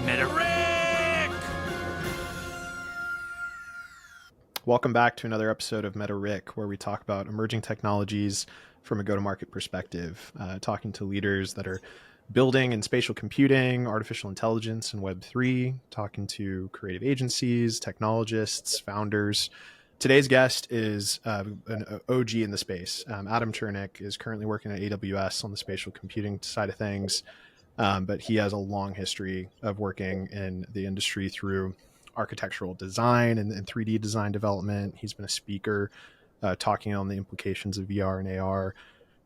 Meta-Rick! Welcome back to another episode of Meta-Rick, where we talk about emerging technologies from a go-to-market perspective, talking to leaders that are building in spatial computing, artificial intelligence, and Web3, talking to creative agencies, technologists, founders. Today's guest is an OG in the space. Adam Chernick is currently working at AWS on the spatial computing side of things, but he has a long history of working in the industry through architectural design and 3D design development. He's been a speaker talking on the implications of VR and AR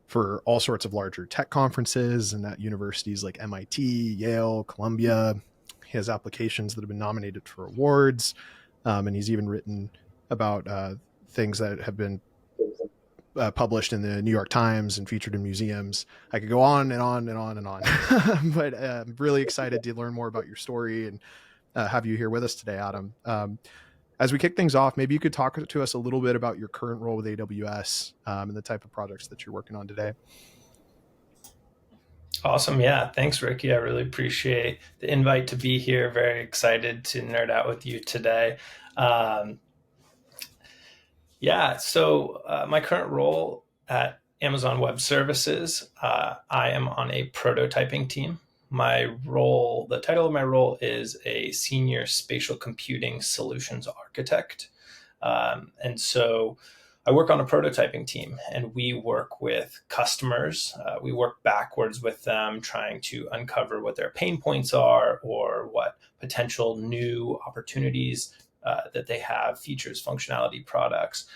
for all sorts of larger tech conferences and at universities like MIT, Yale, Columbia. He has applications that have been nominated for awards, and he's even written about things that have been published in the New York Times and featured in museums. I could go on and on and on and on, but I'm really excited to learn more about your story and have you here with us today, Adam. As we kick things off, maybe you could talk to us a little bit about your current role with AWS and the type of projects that you're working on today. Awesome. Yeah. Thanks, Ricky. I really appreciate the invite to be here. Very excited to nerd out with you today. So my current role at Amazon Web Services, I am on a prototyping team. The title of my role is a senior spatial computing solutions architect. And so I work on a prototyping team, and we work with customers. We work backwards with them, trying to uncover what their pain points are or what potential new opportunities that they have, features, functionality, products.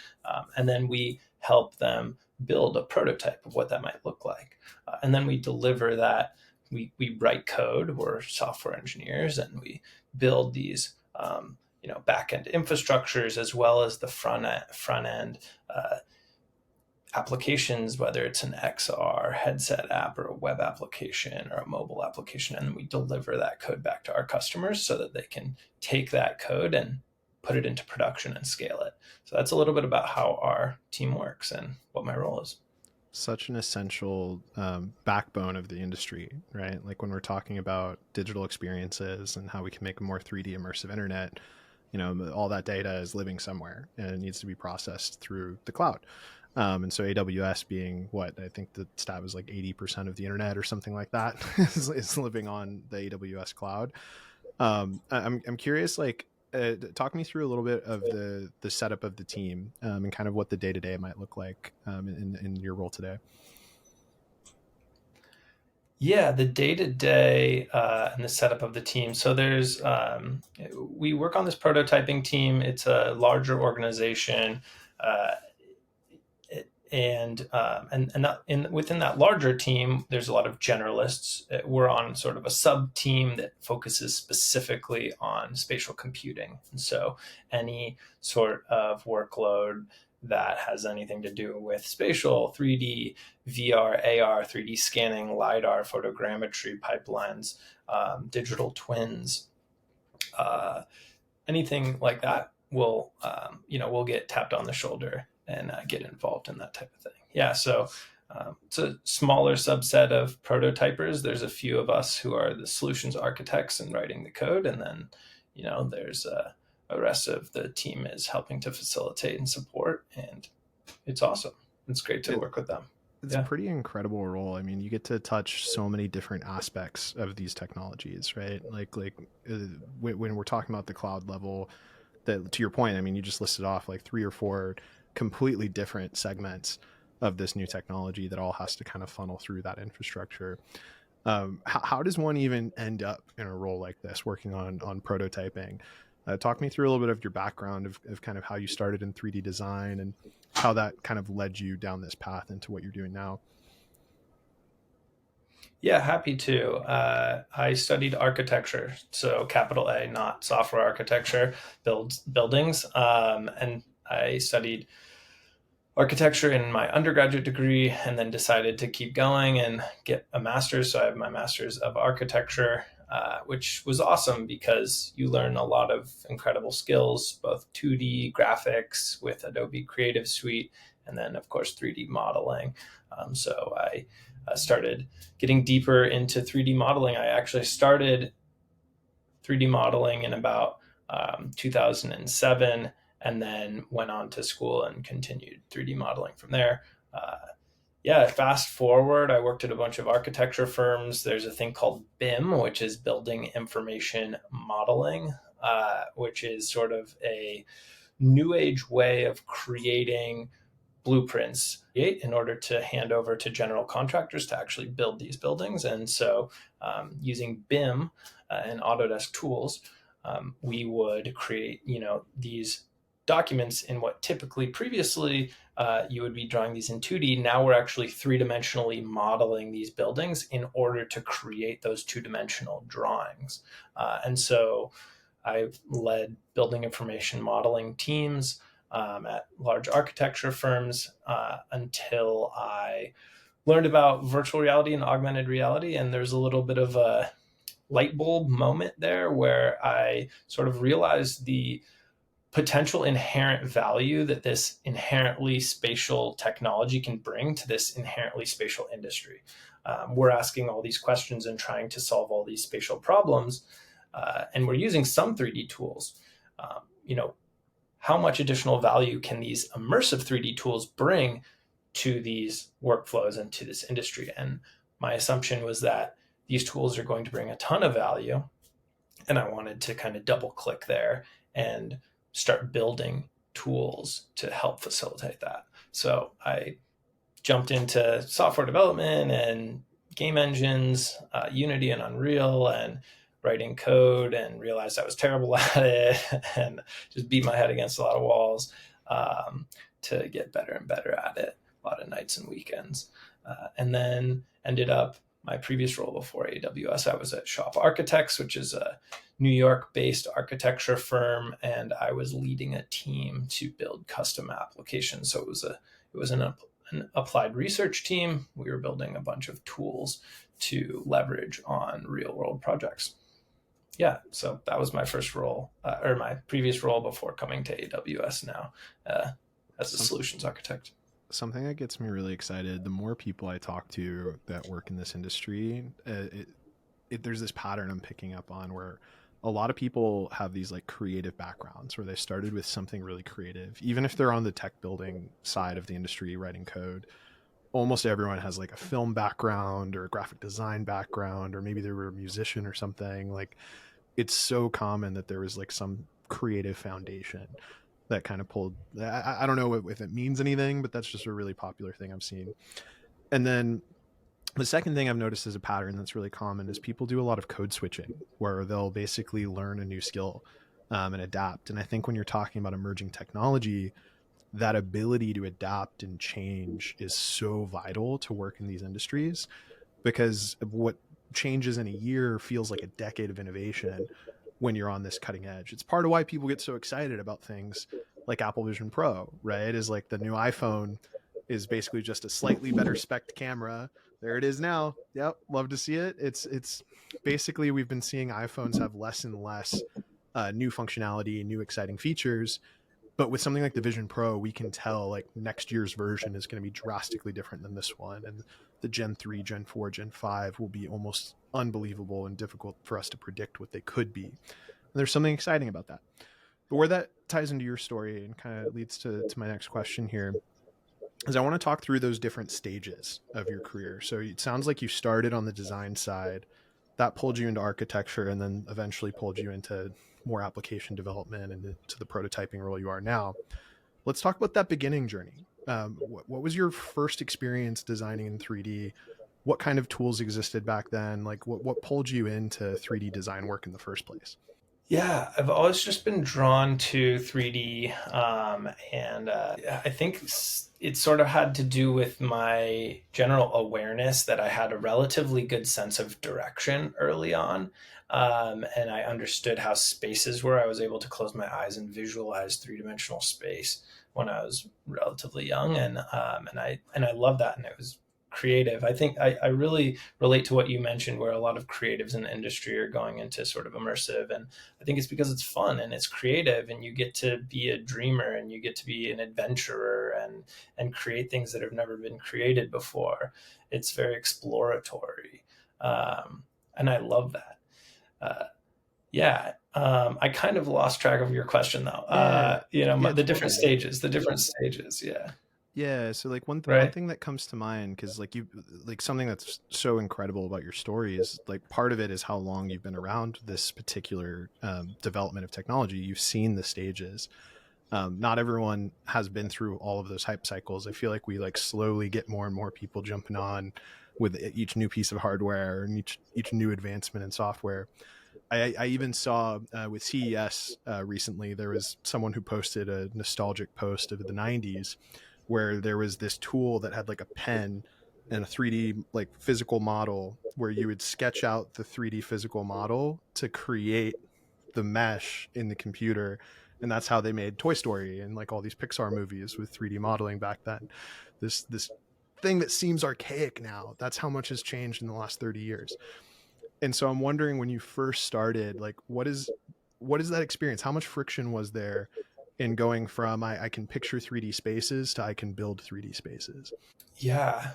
And then we help them build a prototype of what that might look like. And then we deliver that. We write code. We're software engineers, and we build these back-end infrastructures as well as the front-end applications, whether it's an XR headset app or a web application or a mobile application. And then we deliver that code back to our customers so that they can take that code and put it into production and scale it. So that's a little bit about how our team works and what my role is. Such an essential backbone of the industry, right? Like when we're talking about digital experiences and how we can make a more 3D immersive internet, all that data is living somewhere and it needs to be processed through the cloud. And so AWS being what I think the stat was like 80% of the internet or something like that is living on the AWS cloud. I'm curious, talk me through a little bit of the setup of the team and kind of what the day-to-day might look like in your role today. Yeah, the day-to-day and the setup of the team. So we work on this prototyping team. It's a larger organization, within that larger team, there's a lot of generalists. We're on sort of a sub-team that focuses specifically on spatial computing. And so any sort of workload that has anything to do with spatial, 3D, VR, AR, 3D scanning, LiDAR, photogrammetry, pipelines, digital twins, anything like that we'll get tapped on the shoulder and get involved in that type of thing. Yeah, so it's a smaller subset of prototypers. There's a few of us who are the solutions architects and writing the code, and then there's a rest of the team is helping to facilitate and support, and it's awesome. It's great to work with them. It's a pretty incredible role. I mean, you get to touch so many different aspects of these technologies, right? When we're talking about the cloud level, that to your point, I mean, you just listed off like 3 or 4 completely different segments of this new technology that all has to kind of funnel through that infrastructure. How does one even end up in a role like this, working on prototyping? Talk me through a little bit of your background of kind of how you started in 3D design and how that kind of led you down this path into what you're doing now. Yeah, happy to. I studied architecture, so capital A, not software architecture, buildings. And I studied architecture in my undergraduate degree and then decided to keep going and get a master's. So I have my master's of architecture, which was awesome because you learn a lot of incredible skills, both 2D graphics with Adobe Creative Suite, and then of course 3D modeling. So I started getting deeper into 3D modeling. I actually started 3D modeling in about 2007, and then went on to school and continued 3D modeling from there. Yeah, fast forward, I worked at a bunch of architecture firms. There's a thing called BIM, which is Building Information Modeling, which is sort of a new age way of creating blueprints in order to hand over to general contractors to actually build these buildings. And so, using BIM and Autodesk tools, we would create, these documents in what typically previously you would be drawing these in 2D. Now we're actually three-dimensionally modeling these buildings in order to create those two-dimensional drawings. And so I've led building information modeling teams at large architecture firms until I learned about virtual reality and augmented reality. And there's a little bit of a light bulb moment there where I sort of realized the potential inherent value that this inherently spatial technology can bring to this inherently spatial industry. We're asking all these questions and trying to solve all these spatial problems, and we're using some 3D tools. How much additional value can these immersive 3D tools bring to these workflows and to this industry? And my assumption was that these tools are going to bring a ton of value. And I wanted to kind of double click there and start building tools to help facilitate that. So I jumped into software development and game engines, Unity and Unreal, and writing code, and realized I was terrible at it and just beat my head against a lot of walls to get better and better at it, a lot of nights and weekends. And then ended up my previous role before AWS, I was at Shop Architects, which is a New York-based architecture firm, and I was leading a team to build custom applications. So it was an applied research team. We were building a bunch of tools to leverage on real-world projects. Yeah, so that was my first role, or my previous role before coming to AWS now as a solutions architect. Something that gets me really excited, the more people I talk to that work in this industry, there's this pattern I'm picking up on where a lot of people have these like creative backgrounds where they started with something really creative. Even if they're on the tech building side of the industry writing code, almost everyone has like a film background or a graphic design background, or maybe they were a musician or something. Like, it's so common that there was like some creative foundation that kind of pulled. I don't know if it means anything, but that's just a really popular thing I've seen. And then the second thing I've noticed as a pattern that's really common is people do a lot of code switching, where they'll basically learn a new skill and adapt. And I think when you're talking about emerging technology, that ability to adapt and change is so vital to work in these industries, because what changes in a year feels like a decade of innovation when you're on this cutting edge. It's part of why people get so excited about things like Apple Vision Pro, right? Is like the new iPhone is basically just a slightly better spec'd camera. There it is now. Yep, love to see it. It's basically, we've been seeing iPhones have less and less new functionality, new exciting features. But with something like the Vision Pro, we can tell like next year's version is going to be drastically different than this one. And the Gen 3, Gen 4, Gen 5 will be almost unbelievable and difficult for us to predict what they could be. And there's something exciting about that. But where that ties into your story and kind of leads to my next question here is I want to talk through those different stages of your career. So it sounds like you started on the design side, that pulled you into architecture, and then eventually pulled you into more application development and to the prototyping role you are now. Let's talk about that beginning journey. What was your first experience designing in 3D? What kind of tools existed back then? Like what pulled you into 3D design work in the first place? Yeah, I've always just been drawn to 3D, and I think it sort of had to do with my general awareness that I had a relatively good sense of direction early on, and I understood how spaces were. I was able to close my eyes and visualize three-dimensional space when I was relatively young, and I love that, and it was creative. I think I really relate to what you mentioned, where a lot of creatives in the industry are going into sort of immersive. And I think it's because it's fun and it's creative, and you get to be a dreamer and you get to be an adventurer and create things that have never been created before. It's very exploratory. And I love that. Yeah. I kind of lost track of your question though. Yeah, yeah, The different totally. stages, the different stages. Yeah. Yeah, so like one Right. thing that comes to mind, because like you, like something that's so incredible about your story is like part of it is how long you've been around this particular development of technology. You've seen the stages. Not everyone has been through all of those hype cycles. I feel like we like slowly get more and more people jumping on with each new piece of hardware and each new advancement in software. I even saw with CES recently, there was someone who posted a nostalgic post of the 90s where there was this tool that had like a pen and a 3D like physical model where you would sketch out the 3D physical model to create the mesh in the computer. And that's how they made Toy Story and like all these Pixar movies with 3D modeling back then. This thing that seems archaic now, that's how much has changed in the last 30 years. And so I'm wondering, when you first started, like what is that experience? How much friction was there in going from I can picture 3D spaces to I can build 3D spaces? Yeah.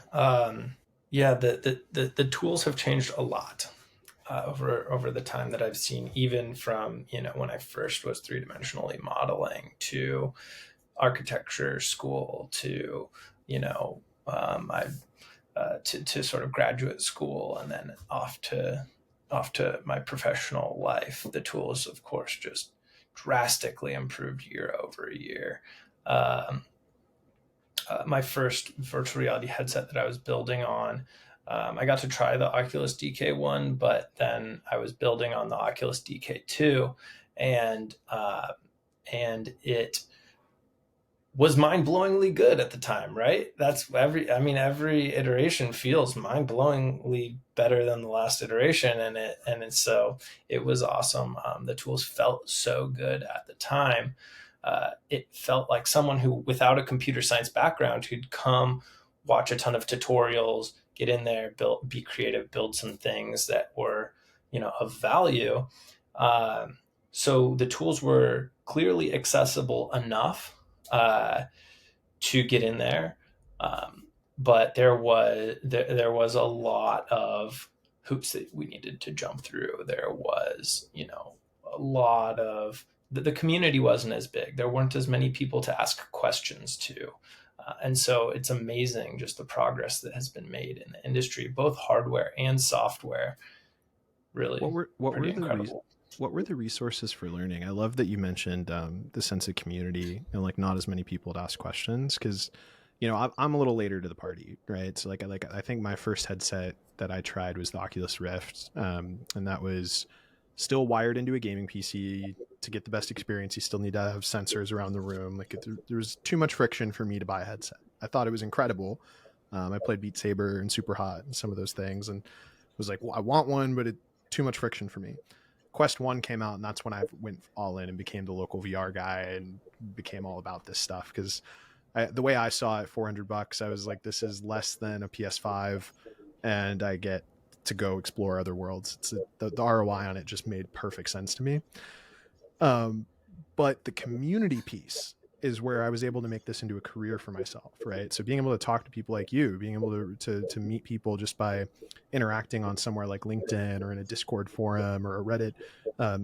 Yeah. The tools have changed a lot over the time that I've seen, even from, when I first was three dimensionally modeling to architecture school to, I to sort of graduate school and then off to my professional life. The tools, of course, just drastically improved year over year. Um, my first virtual reality headset that I was building on, I got to try the Oculus DK1, but then I was building on the Oculus DK2, and and it was mind-blowingly good at the time, right? Every iteration feels mind-blowingly better than the last iteration, so it was awesome. The tools felt so good at the time. It felt like someone who, without a computer science background, who'd come watch a ton of tutorials, get in there, build, be creative, build some things that were, of value. So the tools were clearly accessible enough uh, to get in there. Um, but there was a lot of hoops that we needed to jump through. There was, a lot of the community wasn't as big. There weren't as many people to ask questions to. And so it's amazing just the progress that has been made in the industry, both hardware and software. What Really were what pretty were the re- incredible. what were the resources for learning? I love that you mentioned the sense of community and like not as many people to ask questions, because I'm a little later to the party, right? So like I think my first headset that I tried was the Oculus Rift, and that was still wired into a gaming PC. To get the best experience, you still need to have sensors around the room. Like there was too much friction for me to buy a headset. I thought it was incredible. I played Beat Saber and Super Hot and some of those things, and was like, well, I want one, but it too much friction for me. Quest 1 came out, and that's when I went all in and became the local VR guy and became all about this stuff, because the way I saw it, $400, I was like, this is less than a PS5, and I get to go explore other worlds. The ROI on it just made perfect sense to me. Um, but the community piece is where I was able to make this into a career for myself, right? So being able to talk to people like you, being able to meet people just by interacting on somewhere like LinkedIn or in a Discord forum or a Reddit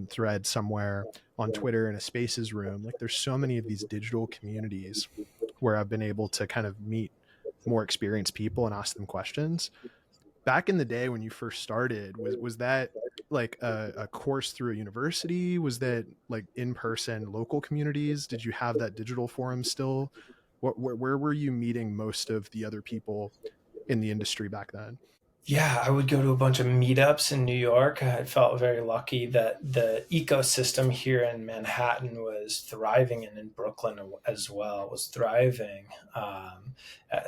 thread somewhere, on Twitter in a Spaces room, like there's so many of these digital communities where I've been able to kind of meet more experienced people and ask them questions. Back in the day when you first started, was that like a course through a university? Was that like in person local communities? Did you have that digital forum still? Where were you meeting most of the other people in the industry back then? Yeah, I would go to a bunch of meetups in New York. I felt very lucky that the ecosystem here in Manhattan was thriving, and in Brooklyn as well was thriving.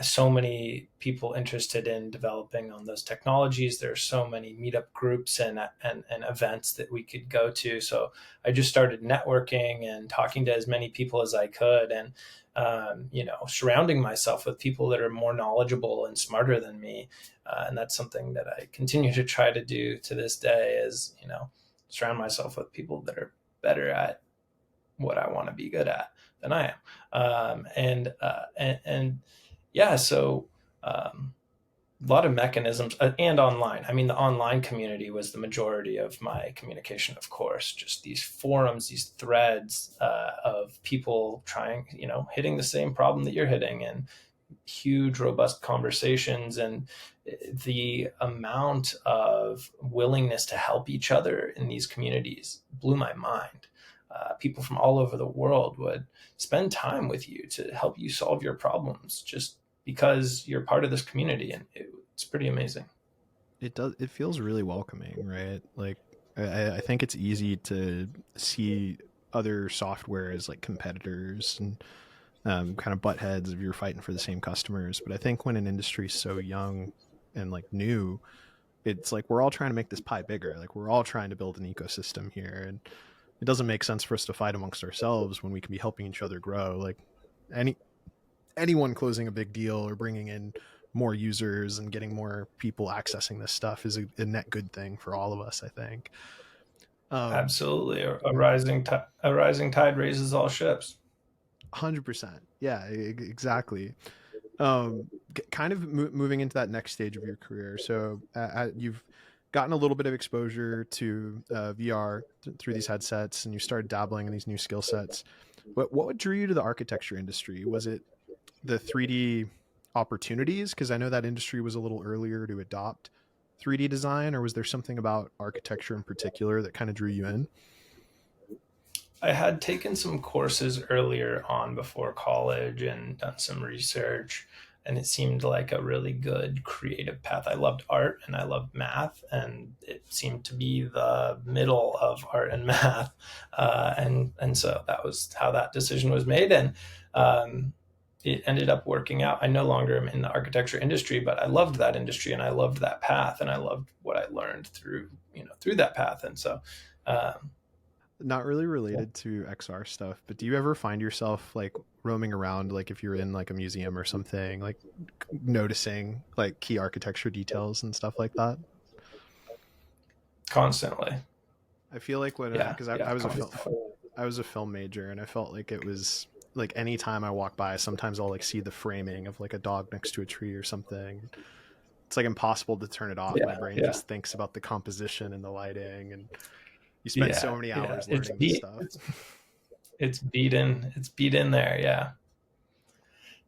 So many people interested in developing on those technologies. There's so many meetup groups and events that we could go to. So I just started networking and talking to as many people as I could, and surrounding myself with people that are more knowledgeable and smarter than me. And that's something that I continue to try to do to this day, is, surround myself with people that are better at what I want to be good at than I am. And yeah, so um, a lot of mechanisms, and online. I mean, the online community was the majority of my communication, of course. Just these forums, these threads of people trying, hitting the same problem that you're hitting, and huge, robust conversations, and the amount of willingness to help each other in these communities blew my mind. People from all over the world would spend time with you to help you solve your problems just because you're part of this community, and it's pretty amazing. It does. It feels really welcoming, right? Like I think it's easy to see other software as like competitors and kind of butt heads if you're fighting for the same customers. But I think when an industry is so young and like new, it's like we're all trying to make this pie bigger. Like we're all trying to build an ecosystem here, and it doesn't make sense for us to fight amongst ourselves when we can be helping each other grow. Like any anyone closing a big deal or bringing in more users and getting more people accessing this stuff is a net good thing for all of us, I think. um Absolutely, a rising tide raises all ships. 100%, yeah, exactly. Kind of moving into that next stage of your career, so you've gotten a little bit of exposure to VR through these headsets, and you started dabbling in these new skill sets. But what drew you to the architecture industry? Was it the 3D opportunities? Because I know that industry was a little earlier to adopt 3D design, or was there something about architecture in particular that kind of drew you in? I had taken some courses earlier on before college and done some research, and it seemed like a really good creative path. I loved art and I loved math, and it seemed to be the middle of art and math, and so that was how that decision was made, and it ended up working out. I no longer am in the architecture industry, but I loved that industry and I loved that path, and I loved what I learned through that path, and so. Um, Not really related to XR stuff, but do you ever find yourself like roaming around, like if you're in like a museum or something, like noticing like key architecture details and stuff like that? Constantly. I feel like when Yeah, because yeah, I was a constantly. I was a film major, and I felt like it was like anytime I walk by, sometimes I'll like see the framing of like a dog next to a tree or something. It's like impossible to turn it off. My Yeah, brain yeah, just thinks about the composition and the lighting, and you spend so yeah, many yeah. hours learning this stuff. It's beat in there. Yeah,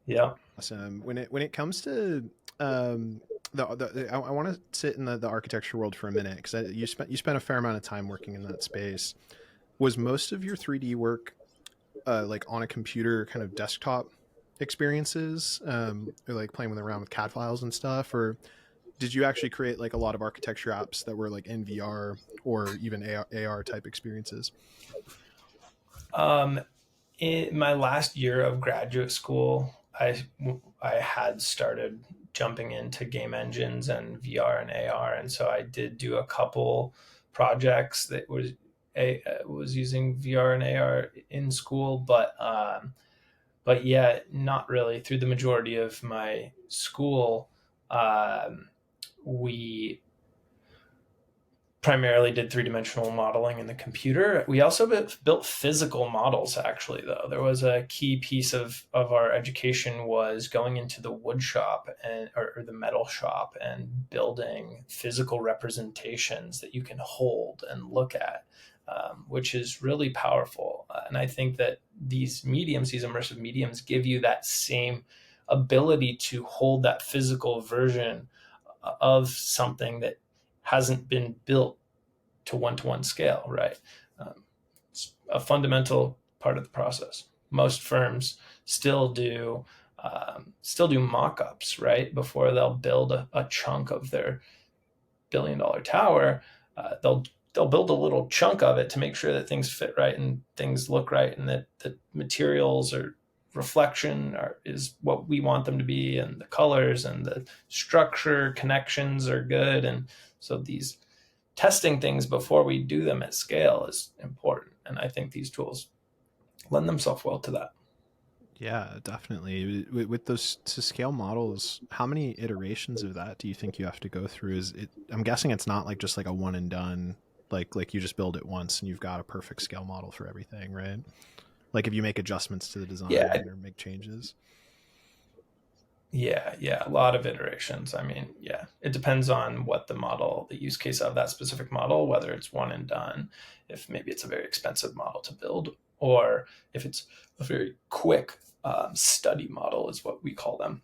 yeah. Awesome. When it comes to um, I want to sit in the architecture world for a minute, because you spent a fair amount of time working in that space. Was most of your 3D work like on a computer, kind of desktop experiences, or like playing around with CAD files and stuff, or did you actually create like a lot of architecture apps that were like in VR or even AR type experiences? Um, in my last year of graduate school, I had started jumping into game engines and VR and AR, and so I did do a couple projects that was using VR and AR in school, but yeah, not really. Through the majority of my school, we primarily did three-dimensional modeling in the computer. We also built physical models, actually, though. There was a key piece of our education was going into the wood shop or the metal shop and building physical representations that you can hold and look at, which is really powerful. And I think that these immersive mediums, give you that same ability to hold that physical version of something that hasn't been built to one scale, right? Um, it's a fundamental part of the process. Most firms still do mock-ups, right? Before they'll build a chunk of their billion-dollar tower, they'll build a little chunk of it to make sure that things fit right and things look right, and that the materials or is what we want them to be, and the colors and the structure connections are good, and so these testing things before we do them at scale is important, and I think these tools lend themselves well to that. Yeah, definitely. With those to scale models, how many iterations of that do you think you have to go through? Is it? I'm guessing it's not like just like a one and done. Like you just build it once and you've got a perfect scale model for everything, right? Like if you make adjustments to the Yeah, design or make changes. Yeah, a lot of iterations. I mean, yeah, it depends on what the use case of that specific model, whether it's one and done, if maybe it's a very expensive model to build, or if it's a very quick study model, is what we call them.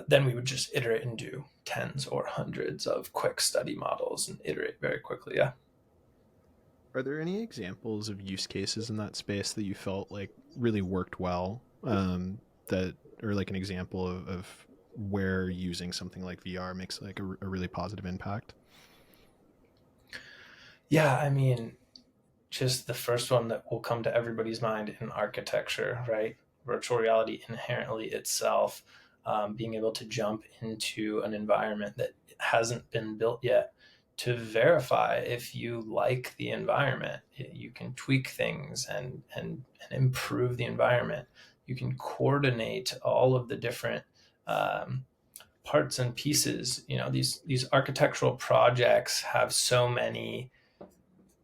Then we would just iterate and do tens or hundreds of quick study models and iterate very quickly. Yeah. Are there any examples of use cases in that space that you felt like really worked well? That or like an example of where using something like VR makes like a really positive impact? Yeah, I mean, just the first one that will come to everybody's mind in architecture, right? Virtual reality inherently itself, being able to jump into an environment that hasn't been built yet to verify if you like the environment. You can tweak things and improve the environment. You can coordinate all of the different um, parts and pieces. You know, these architectural projects have so many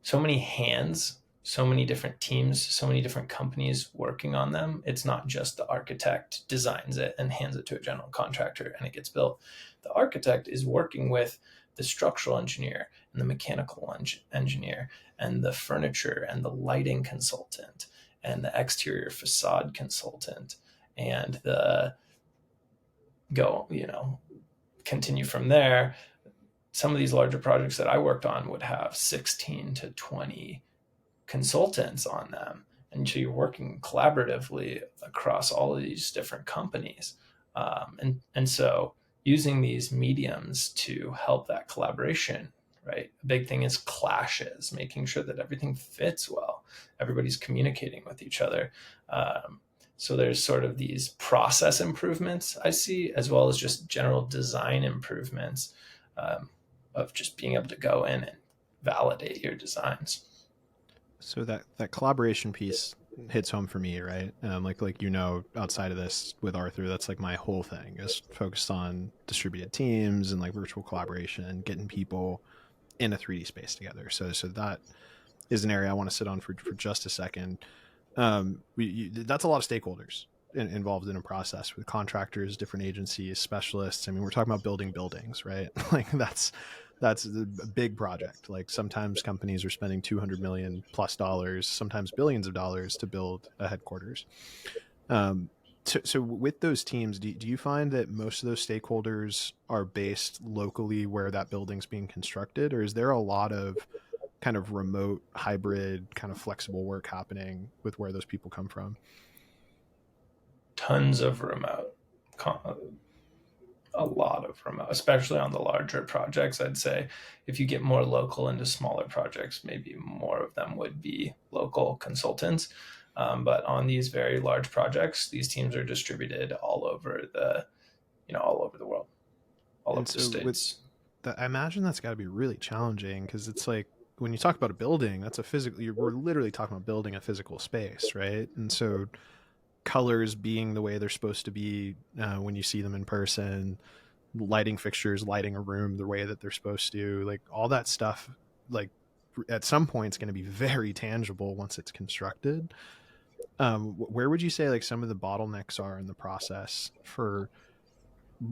hands, so many different teams, so many different companies working on them. It's not just the architect designs it and hands it to a general contractor and it gets built. The architect is working with the structural engineer and the mechanical engineer and the furniture and the lighting consultant and the exterior facade consultant and the go, continue from there. Some of these larger projects that I worked on would have 16 to 20 consultants on them. And so you're working collaboratively across all of these different companies. And so using these mediums to help that collaboration, right? A big thing is clashes, making sure that everything fits well. Everybody's communicating with each other. So there's sort of these process improvements I see, as well as just general design improvements um, of just being able to go in and validate your designs. So that collaboration piece hits home for me, right? Outside of this with Arthur, that's like my whole thing is focused on distributed teams and like virtual collaboration, getting people in a 3D space together. So that is an area I want to sit on for just a second. That's a lot of stakeholders involved in a process with contractors, different agencies, specialists. I mean, we're talking about building buildings, right? Like that's a big project. Like sometimes companies are spending 200 million plus dollars, sometimes billions of dollars to build a headquarters. So with those teams, do you find that most of those stakeholders are based locally where that building's being constructed, or is there a lot of kind of remote, hybrid, kind of flexible work happening with where those people come from? Tons of remote, a lot of remote, especially on the larger projects. I'd say if you get more local into smaller projects, maybe more of them would be local consultants. But on these very large projects, these teams are distributed all over the world, all And over the so with states. that, I imagine that's got to be really challenging because it's like when you talk about a building, that's a physical. We're literally talking about building a physical space, right? And so colors being the way they're supposed to be when you see them in person, lighting fixtures, lighting a room the way that they're supposed to, like all that stuff, like at some point it's going to be very tangible once it's constructed. Where would you say like some of the bottlenecks are in the process for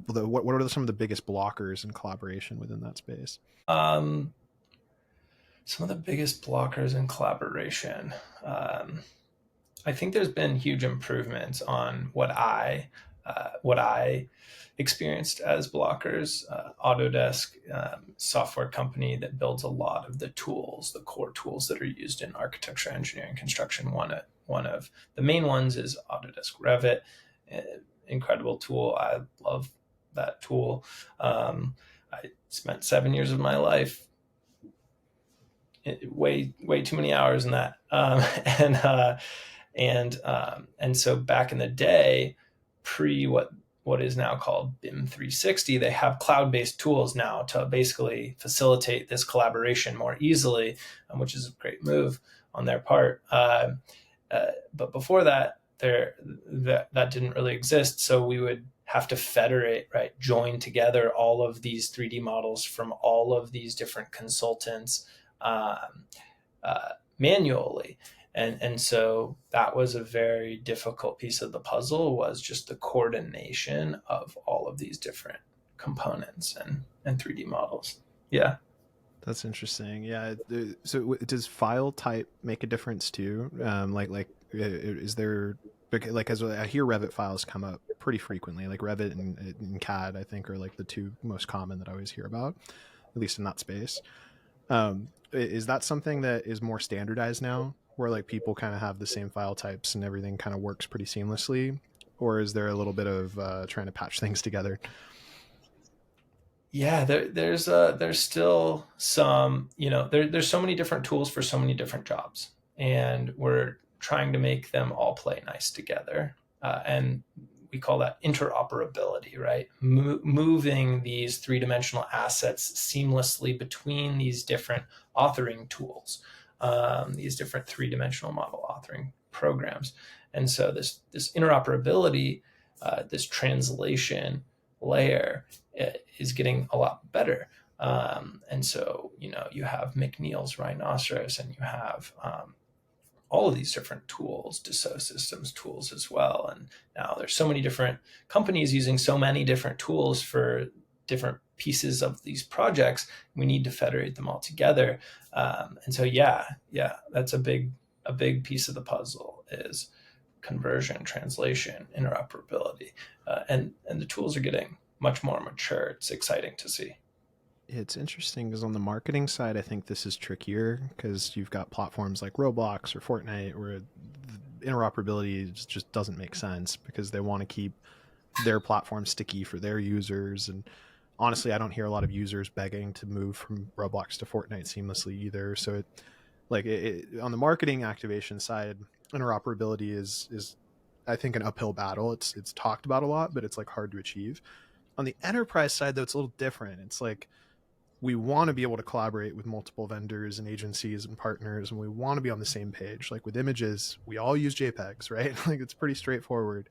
what are some of the biggest blockers in collaboration within that space? Um, some of the biggest blockers in collaboration. Um, I think there's been huge improvements on what I experienced as blockers. Autodesk, software company that builds a lot of the tools, the core tools that are used in architecture, engineering, construction. One of the main ones is Autodesk Revit. Uh, Incredible tool. I love that tool. I spent 7 years of my life, way too many hours in that, and so back in the day, pre what is now called BIM 360, they have cloud-based tools now to basically facilitate this collaboration more easily, which is a great move on their part. But before that, that didn't really exist. So we would have to federate, right, join together all of these 3D models from all of these different consultants, um, manually. And so that was a very difficult piece of the puzzle, was just the coordination of all of these different components and 3D models. Yeah. That's interesting. Yeah. So does file type make a difference too? Is there, like, as I hear Revit files come up pretty frequently, like Revit and CAD, I think are like the two most common that I always hear about, at least in that space. Is that something that is more standardized now, where like people kind of have the same file types and everything kind of works pretty seamlessly? Or is there a little bit of trying to patch things together? Yeah, there's still some, there's so many different tools for so many different jobs, and we're trying to make them all play nice together. And we call that interoperability, right? Moving these three-dimensional assets seamlessly between these different authoring tools, these different three-dimensional model authoring programs. And so this interoperability, this translation layer, is getting a lot better. And so, you have McNeil's rhinoceros, and you have all of these different tools, Dassault Systems tools as well. And now there's so many different companies using so many different tools for different pieces of these projects. We need to federate them all together. And so, yeah, that's a big piece of the puzzle, is conversion, translation, interoperability, and the tools are getting much more mature. It's exciting to see. It's interesting because on the marketing side, I think this is trickier because you've got platforms like Roblox or Fortnite where interoperability just doesn't make sense because they want to keep their platform sticky for their users. And honestly, I don't hear a lot of users begging to move from Roblox to Fortnite seamlessly either. So on the marketing activation side, interoperability is I think an uphill battle. It's talked about a lot, but it's like hard to achieve. On the enterprise side, though, it's a little different. It's like we want to be able to collaborate with multiple vendors and agencies and partners, and we want to be on the same page. Like with images, we all use JPEGs, right? Like it's pretty straightforward.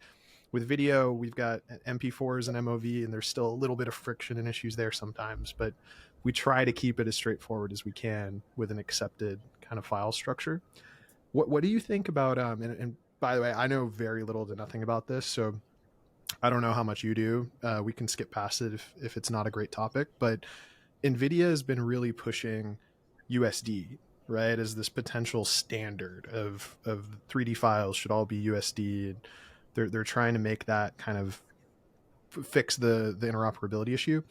With video, we've got MP4s and MOV, and there's still a little bit of friction and issues there sometimes, but we try to keep it as straightforward as we can with an accepted kind of file structure. What do you think about and by the way, I know very little to nothing about this, so I don't know how much you do. We can skip past it if it's not a great topic, but NVIDIA has been really pushing USD, right, as this potential standard of 3D files should all be USD. And they're trying to make that kind of fix the interoperability issue.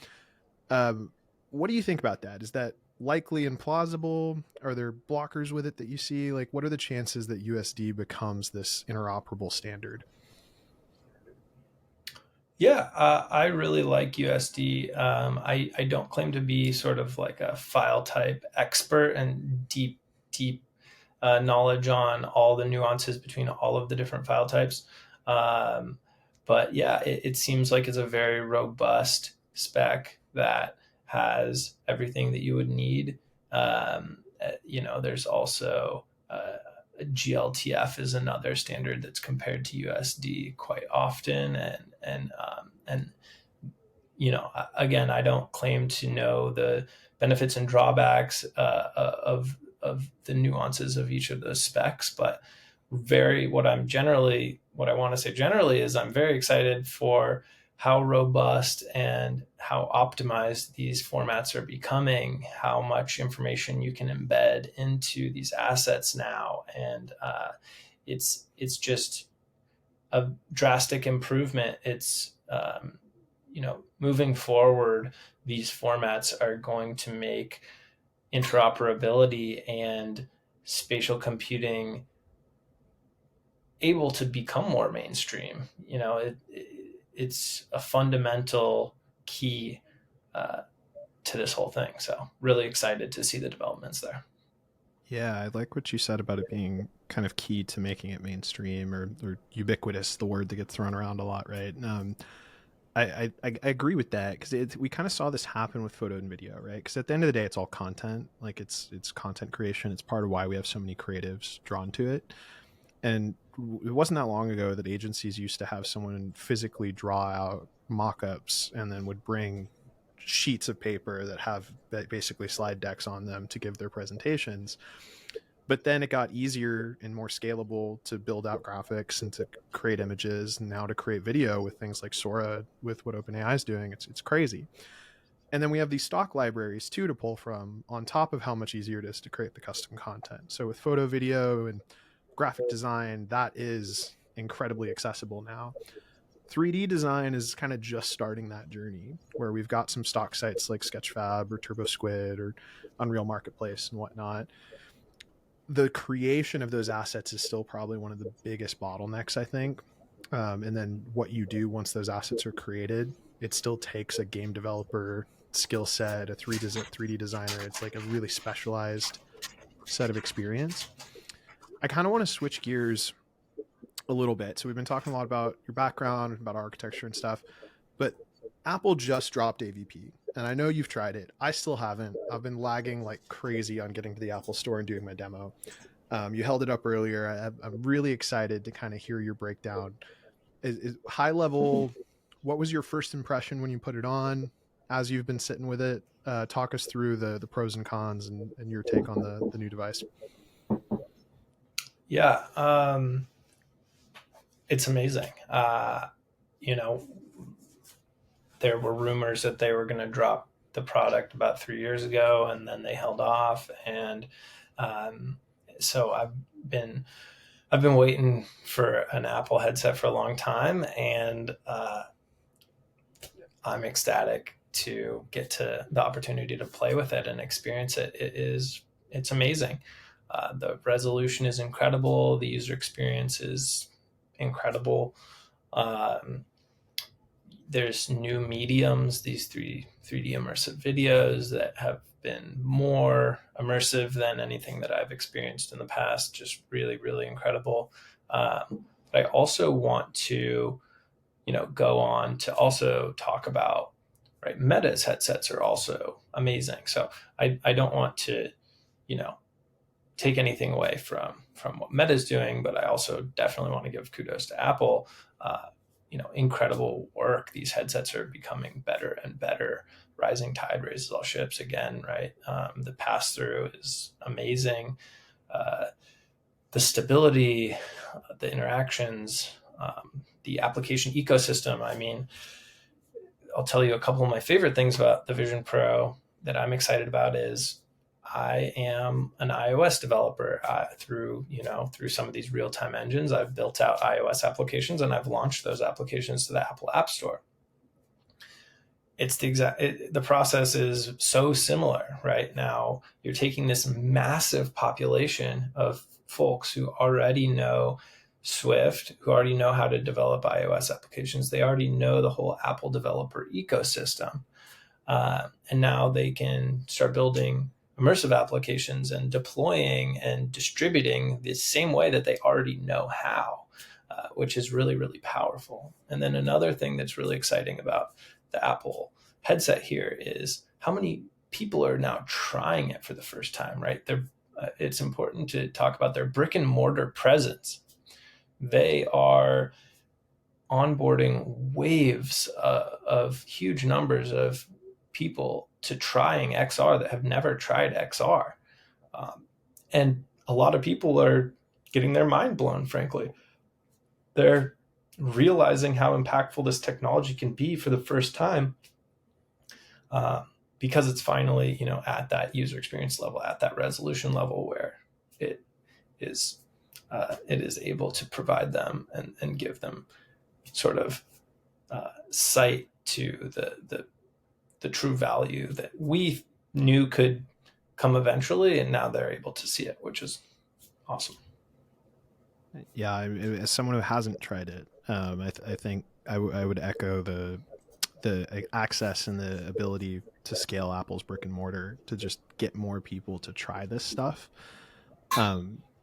Um, what do you think about that? Is that likely and plausible? Are there blockers with it that you see? Like, what are the chances that USD becomes this interoperable standard? Yeah, I really like USD. I don't claim to be sort of like a file type expert and deep knowledge on all the nuances between all of the different file types. Um, but yeah, it seems like it's a very robust spec that has everything that you would need. There's also GLTF is another standard that's compared to USD quite often, and again, I don't claim to know the benefits and drawbacks of the nuances of each of those specs, but what I want to say generally is I'm very excited for how robust and how optimized these formats are becoming, how much information you can embed into these assets now, and it's just a drastic improvement. It's moving forward, these formats are going to make interoperability and spatial computing able to become more mainstream. It's a fundamental key uh, to this whole thing. So really excited to see the developments there. Yeah, I like what you said about it being kind of key to making it mainstream or ubiquitous, the word that gets thrown around a lot, right? I agree with that because we kind of saw this happen with photo and video, right? Because at the end of the day, it's all content. Like it's content creation. It's part of why we have so many creatives drawn to it. And it wasn't that long ago that agencies used to have someone physically draw out mock-ups and then would bring sheets of paper that have basically slide decks on them to give their presentations. But then it got easier and more scalable to build out graphics and to create images, and now to create video with things like Sora, with what OpenAI is doing. It's crazy. And then we have these stock libraries too to pull from, on top of how much easier it is to create the custom content. So with photo, video, and graphic design, that is incredibly accessible now. 3D design is kind of just starting that journey, where we've got some stock sites like Sketchfab or TurboSquid or Unreal Marketplace and whatnot. The creation of those assets is still probably one of the biggest bottlenecks, I think. And then what you do once those assets are created, it still takes a game developer skill set, a 3D designer. It's like a really specialized set of experience. I kind of want to switch gears a little bit. So we've been talking a lot about your background, about architecture and stuff, but Apple just dropped AVP, and I know you've tried it. I still haven't. I've been lagging like crazy on getting to the Apple Store and doing my demo. You held it up earlier. I'm really excited to kind of hear your breakdown. Is high level, what was your first impression when you put it on? As you've been sitting with it, talk us through the pros and cons and your take on the new device. Yeah, it's amazing. You know, there were rumors that they were going to drop the product about 3 years ago, and then they held off. And so I've been waiting for an Apple headset for a long time, and I'm ecstatic to get to the opportunity to play with it and experience it. It's amazing. The resolution is incredible. The user experience is incredible. Um, there's new mediums, these 3D immersive videos that have been more immersive than anything that I've experienced in the past. Just really, really incredible. But I also want to, go on to also talk about, right, Meta's headsets are also amazing. So I don't want to, you know, take anything away from what Meta's doing, but I also definitely want to give kudos to Apple. Incredible work. These headsets are becoming better and better. Rising tide raises all ships again, right? The pass through is amazing. Uh, the stability, the interactions, the application ecosystem. I mean, I'll tell you a couple of my favorite things about the Vision Pro that I'm excited about is I am an iOS developer. Through some of these real-time engines, I've built out iOS applications and I've launched those applications to the Apple App Store. It's the process is so similar. Right now, you're taking this massive population of folks who already know Swift, who already know how to develop iOS applications. They already know the whole Apple developer ecosystem. And now they can start building immersive applications and deploying and distributing the same way that they already know how, which is really, really powerful. And then another thing that's really exciting about the Apple headset here is how many people are now trying it for the first time, right? It's important to talk about their brick and mortar presence. They are onboarding waves of huge numbers of people to trying XR that have never tried XR. And a lot of people are getting their mind blown, frankly. They're realizing how impactful this technology can be for the first time, because it's finally, at that user experience level, at that resolution level where it is able to provide them and give them sort of sight to the true value that we knew could come eventually, and now they're able to see it, which is awesome. Yeah, as someone who hasn't tried it, I think I would echo the access and the ability to scale Apple's brick and mortar to just get more people to try this stuff.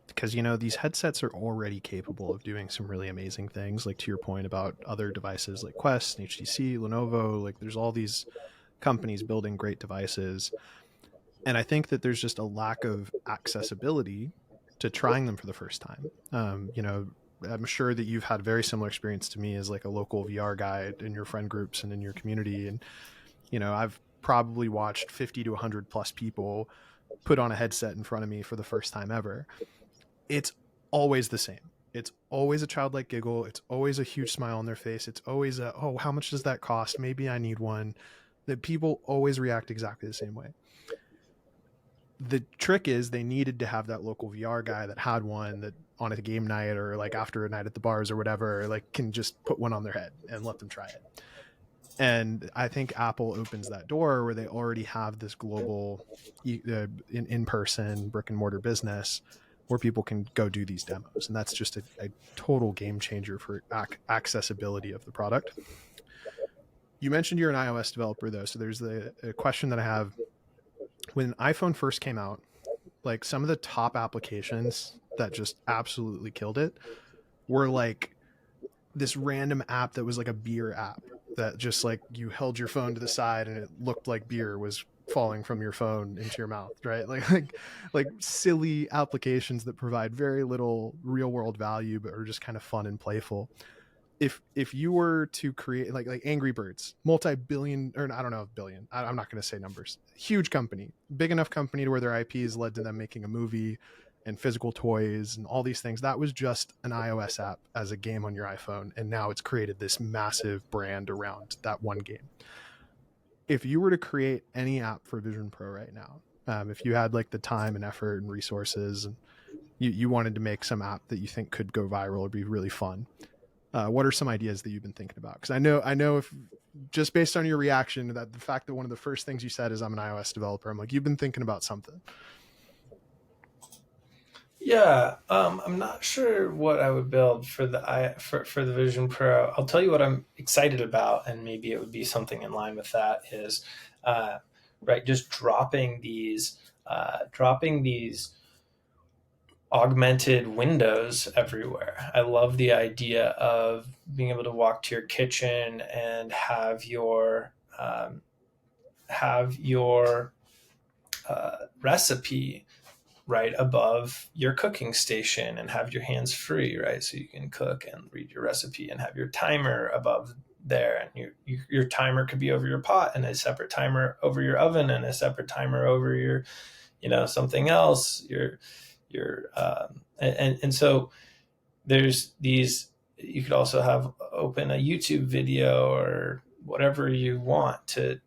Because these headsets are already capable of doing some really amazing things. Like, to your point about other devices like Quest and HTC, Lenovo, like there's all these companies building great devices, and I think that there's just a lack of accessibility to trying them for the first time. I'm sure that you've had a very similar experience to me as like a local VR guy in your friend groups and in your community. And, I've probably watched 50 to 100 plus people put on a headset in front of me for the first time ever, it's always the same. It's always a childlike giggle. It's always a huge smile on their face. It's always a, oh, how much does that cost? Maybe I need one. That people always react exactly the same way. The trick is they needed to have that local VR guy that had one that on a game night or like after a night at the bars or whatever, like can just put one on their head and let them try it. And I think Apple opens that door where they already have this global in-person brick and mortar business where people can go do these demos. And that's just a total game changer for accessibility of the product. You mentioned you're an iOS developer though. So there's a question that I have. When iPhone first came out, like some of the top applications that just absolutely killed it were like this random app that was like a beer app that just like you held your phone to the side and it looked like beer was falling from your phone into your mouth, right? Like silly applications that provide very little real world value but are just kind of fun and playful. If you were to create like Angry Birds, multi-billion, or I don't know, billion, I'm not going to say numbers, huge company, big enough company to where their IP has led to them making a movie and physical toys and all these things. That was just an iOS app as a game on your iPhone. And now it's created this massive brand around that one game. If you were to create any app for Vision Pro right now, if you had like the time and effort and resources and you wanted to make some app that you think could go viral or be really fun, what are some ideas that you've been thinking about? Because I know if just based on your reaction, that the fact that one of the first things you said is I'm an iOS developer, I'm like, you've been thinking about something. Yeah, I'm not sure what I would build for for the Vision Pro. I'll tell you what I'm excited about, and maybe it would be something in line with that. Is uh, right, just dropping these augmented windows everywhere. I love the idea of being able to walk to your kitchen and have your recipe right above your cooking station and have your hands free, right? So you can cook and read your recipe and have your timer above there. And your timer could be over your pot and a separate timer over your oven and a separate timer over your, something else. And so there's these, you could also have open a YouTube video or whatever you want to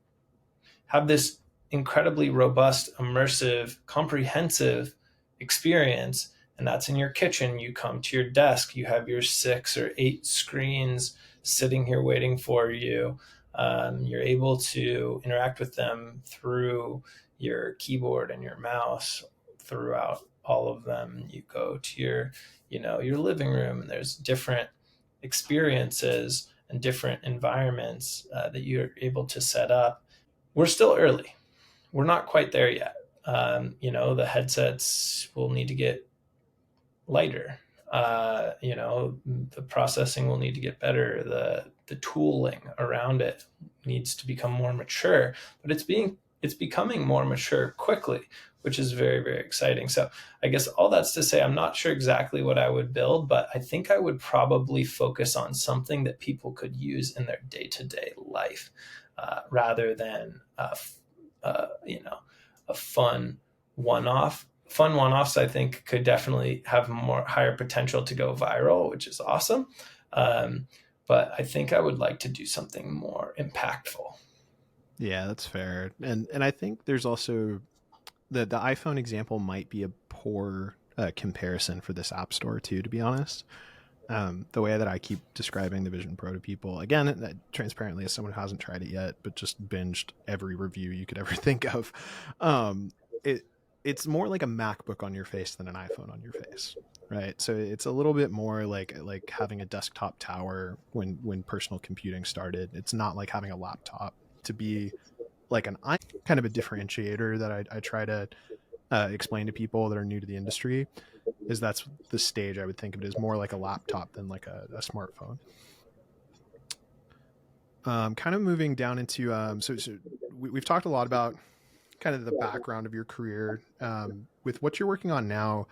have this incredibly robust, immersive, comprehensive experience. And that's in your kitchen. You come to your desk, you have your 6 or 8 screens sitting here waiting for you. You're able to interact with them through your keyboard and your mouse throughout all of them. You go to your living room, and there's different experiences and different environments that you're able to set up. We're still early. We're not quite there yet. The headsets will need to get lighter. The processing will need to get better. The tooling around it needs to become more mature, but it's becoming more mature quickly, which is very, very exciting. So I guess all that's to say, I'm not sure exactly what I would build, but I think I would probably focus on something that people could use in their day-to-day life, rather than a fun one-off. Fun one-offs, I think, could definitely have more higher potential to go viral, which is awesome. But I think I would like to do something more impactful. Yeah, that's fair. And I think there's also the iPhone example might be a poor comparison for this app store too, to be honest. The way that I keep describing the Vision Pro to people, again, transparently as someone who hasn't tried it yet, but just binged every review you could ever think of, it's more like a MacBook on your face than an iPhone on your face, right? So it's a little bit more like having a desktop tower when personal computing started. It's not like having a laptop. To be like kind of a differentiator that I try to explain to people that are new to the industry is that's the stage I would think of it as more like a laptop than like a smartphone. Kind of moving down into so we've talked a lot about kind of the background of your career. With what you're working on now,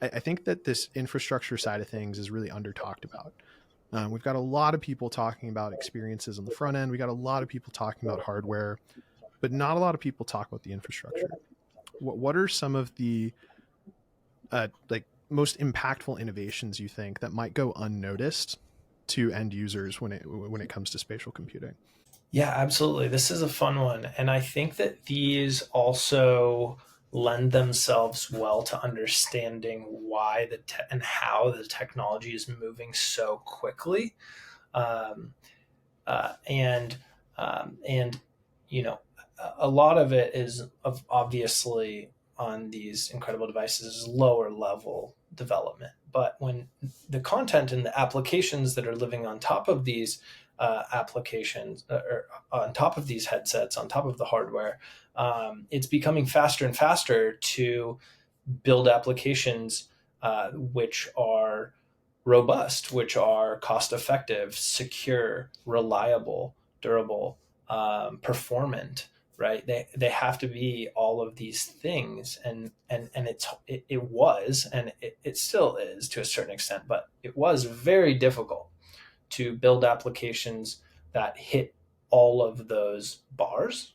I think that this infrastructure side of things is really under talked about. We've got a lot of people talking about experiences on the front end. We got a lot of people talking about hardware, but not a lot of people talk about the infrastructure. what are some of the like most impactful innovations you think that might go unnoticed to end users when it comes to spatial computing? Yeah, absolutely. This is a fun one. And I think that these also lend themselves well to understanding why and how the technology is moving so quickly. Um, and and you know, a lot of it is obviously on these incredible devices is lower level development. But when the content and the applications that are living on top of these applications, or on top of these headsets, on top of the hardware, it's becoming faster and faster to build applications which are robust, which are cost effective, secure, reliable, durable, performant. Right? They have to be all of these things, and it was, and it still is to a certain extent, but it was very difficult to build applications that hit all of those bars.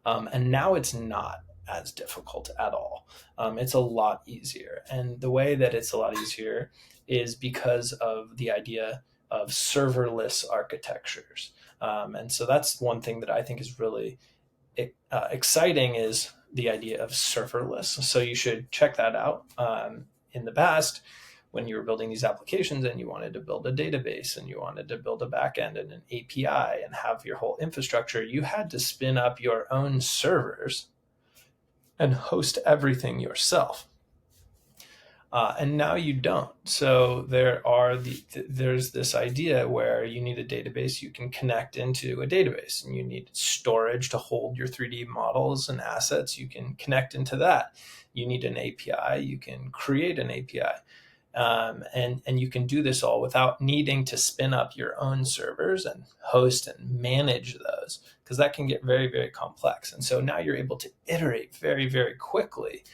And now it's not as difficult at all. It's a lot easier. And the way that it's a lot easier is because of the idea of serverless architectures. And so that's one thing that I think is really exciting, is the idea of serverless. So you should check that out. In the past, when you were building these applications and you wanted to build a database and you wanted to build a backend and an API and have your whole infrastructure, you had to spin up your own servers and host everything yourself. And now you don't. So there's this idea where you need a database, you can connect into a database, and you need storage to hold your 3D models and assets, you can connect into that. You need an API, you can create an API. And you can do this all without needing to spin up your own servers and host and manage those, because that can get very, very complex. And so now you're able to iterate very, very quickly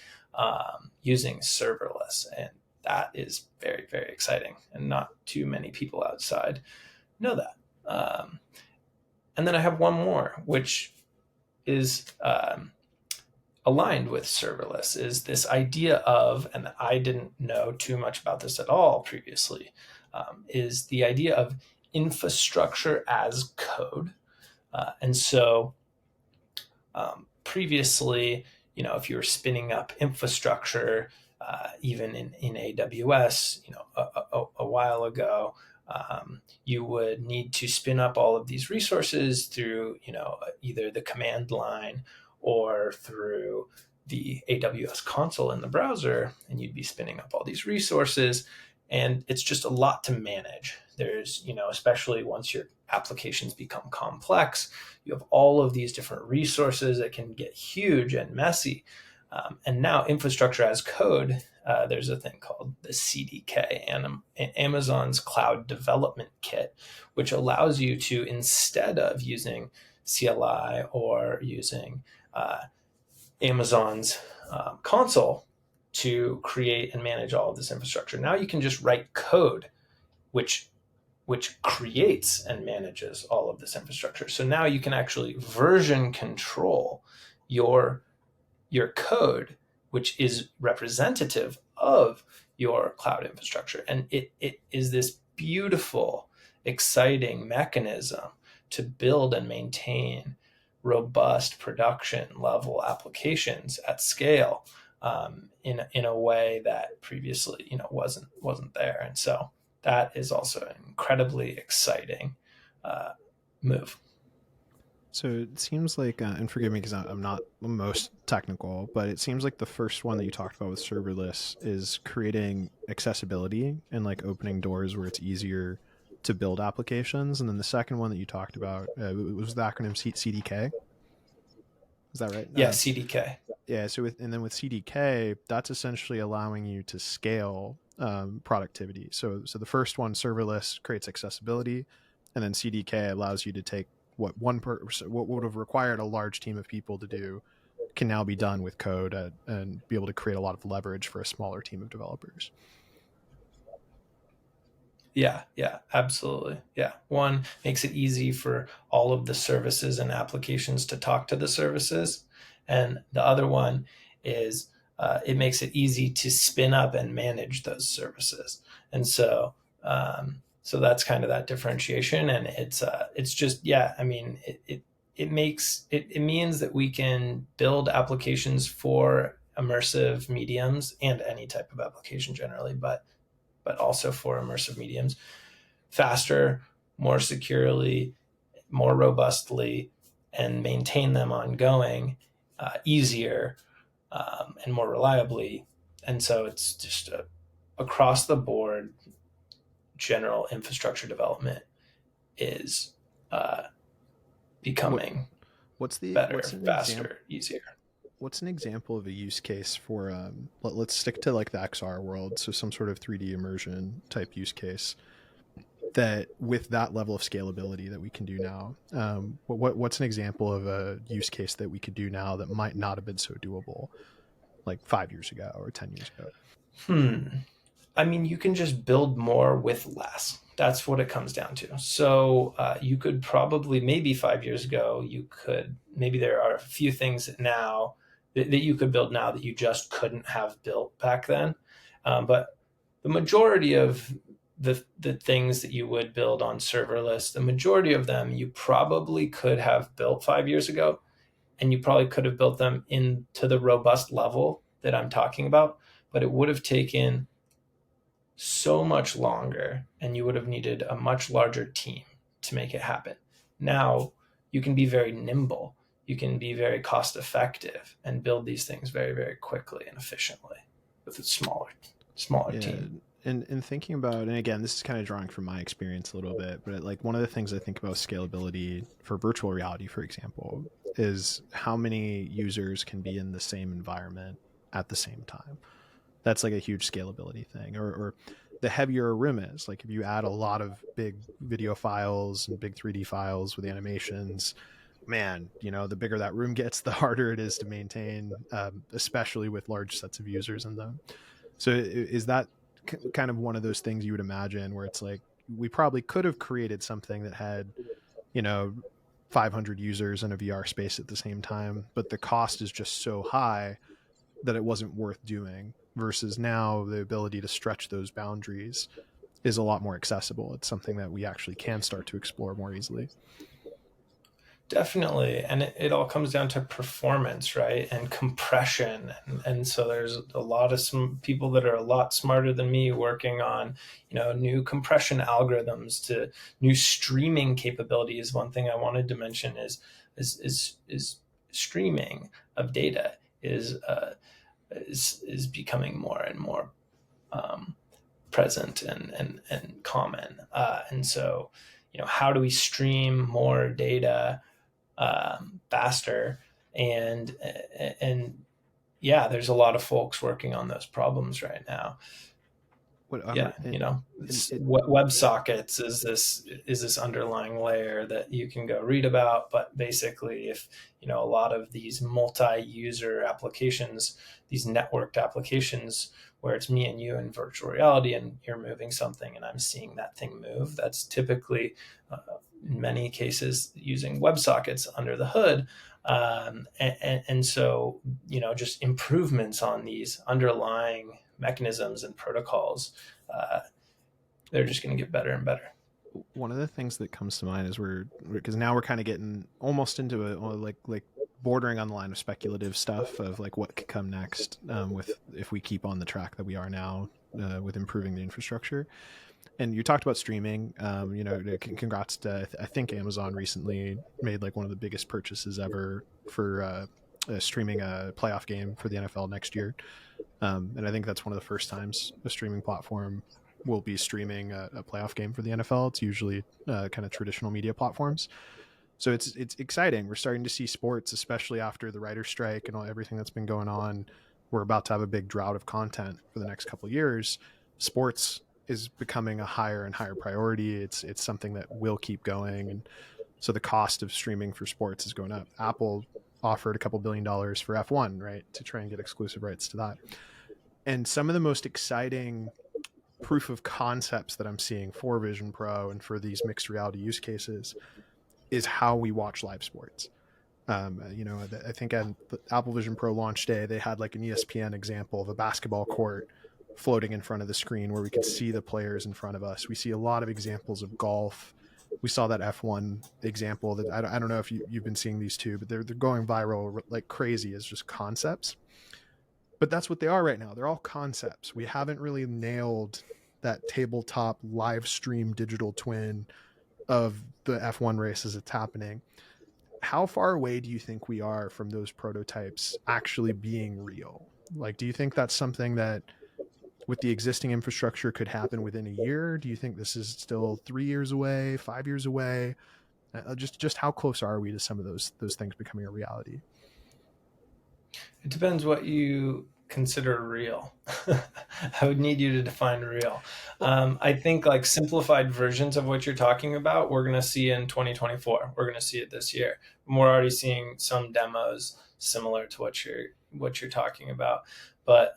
using serverless. And that is very, very exciting. And not too many people outside know that. And then I have one more, which is aligned with serverless, is this idea of, and I didn't know too much about this at all previously, is the idea of infrastructure as code. And so previously, if you were spinning up infrastructure, even in AWS, a while ago, you would need to spin up all of these resources through, either the command line or through the AWS console in the browser, and you'd be spinning up all these resources. And it's just a lot to manage. There's, especially once your applications become complex, you have all of these different resources that can get huge and messy. And now infrastructure as code, there's a thing called the CDK, and Amazon's Cloud Development Kit, which allows you to, instead of using CLI or using Amazon's console to create and manage all of this infrastructure, now you can just write code which creates and manages all of this infrastructure. So now you can actually version control your code, which is representative of your cloud infrastructure. And it is this beautiful, exciting mechanism to build and maintain robust production level applications at scale, in a way that previously wasn't there. And so that is also an incredibly exciting move. So it seems like, and forgive me because I'm not the most technical, but it seems like the first one that you talked about with serverless is creating accessibility and like opening doors where it's easier to build applications. And then the second one that you talked about was the acronym CDK. Is that right? Yeah, CDK. Yeah. So with CDK, that's essentially allowing you to scale productivity. So the first one, serverless, creates accessibility, and then CDK allows you to take what what would have required a large team of people to do can now be done with code, and be able to create a lot of leverage for a smaller team of developers. Yeah, absolutely. Yeah. One makes it easy for all of the services and applications to talk to the services. And the other one is it makes it easy to spin up and manage those services. And so that's kind of that differentiation. And it's just, yeah, I mean, it means that we can build applications for immersive mediums and any type of application generally, but also for immersive mediums faster, more securely, more robustly, and maintain them ongoing, easier, and more reliably. And so it's just across the board, general infrastructure development is uh, What becoming what's better, an example? faster, easier. What's an example of a use case for let's stick to like the XR world, so some sort of 3D immersion type use case that with that level of scalability that we can do now. What's an example of a use case that we could do now that might not have been so doable like 5 years ago or 10 years ago? Hmm. I mean, you can just build more with less. That's what it comes down to. So you could probably, maybe 5 years ago, you could, maybe there are a few things now that you could build now that you just couldn't have built back then. But the majority of the things that you would build on serverless, the majority of them you probably could have built 5 years ago, and you probably could have built them into the robust level that I'm talking about, but it would have taken so much longer and you would have needed a much larger team to make it happen. Now you can be very nimble, you can be very cost effective and build these things very, very quickly and efficiently with a smaller Yeah, team. and thinking about, and again, this is kind of drawing from my experience a little bit, but like one of the things I think about scalability for virtual reality, for example, is how many users can be in the same environment at the same time. That's like a huge scalability thing. Or the heavier a room is, like if you add a lot of big video files and big 3D files with animations, man, the bigger that room gets, the harder it is to maintain, especially with large sets of users in them. So is that kind of one of those things you would imagine where it's like we probably could have created something that had, you know, 500 users in a VR space at the same time, but the cost is just so high that it wasn't worth doing, versus now the ability to stretch those boundaries is a lot more accessible. It's something that we actually can start to explore more easily. Definitely. And it all comes down to performance, right? And compression. And so there's a lot of some people that are a lot smarter than me working on, new compression algorithms to new streaming capabilities. One thing I wanted to mention is streaming of data is becoming more and more um, present and common. And so, how do we stream more data faster? And yeah, there's a lot of folks working on those problems right now. What Yeah, and it web sockets is this underlying layer that you can go read about. But basically, if a lot of these multi-user applications, these networked applications where it's me and you in virtual reality and you're moving something and I'm seeing that thing move, that's typically in many cases using WebSockets under the hood. And so, just improvements on these underlying mechanisms and protocols, uh, they're just going to get better and better. one of the things that comes to mind is because now we're kind of getting almost into a like bordering on the line of speculative stuff of like what could come next, with if we keep on the track that we are now, with improving the infrastructure. And you talked about streaming. Congrats to, I think Amazon recently made like one of the biggest purchases ever for streaming a playoff game for the NFL next year. And I think that's one of the first times a streaming platform will be streaming a playoff game for the NFL. It's usually kind of traditional media platforms. So it's exciting. We're starting to see sports, especially after the writer's strike and everything that's been going on. We're about to have a big drought of content for the next couple of years. Sports is becoming a higher and higher priority. It's something that will keep going, and so the cost of streaming for sports is going up. Apple offered a couple $1 billion for F1, right, to try and get exclusive rights to that. And some of the most exciting proof of concepts that I'm seeing for Vision Pro and for these mixed reality use cases is how we watch live sports. I think at the Apple Vision Pro launch day, they had like an ESPN example of a basketball court floating in front of the screen where we could see the players in front of us. We see a lot of examples of golf. We saw that F1 example that I don't know if you've been seeing these too, but they're going viral like crazy as just concepts. But that's what they are right now. They're all concepts. We haven't really nailed that tabletop live stream digital twin of the F1 race as it's happening. How far away do you think we are from those prototypes actually being real? Like, do you think that's something that with the existing infrastructure could happen within a year? Do you think this is still 3 years away, 5 years away? Just how close are we to some of those things becoming a reality? It depends what you consider real. I would need you to define real. Well, I think like simplified versions of what you're talking about, we're going to see in 2024. We're going to see it this year. We're already seeing some demos similar to what you're talking about. But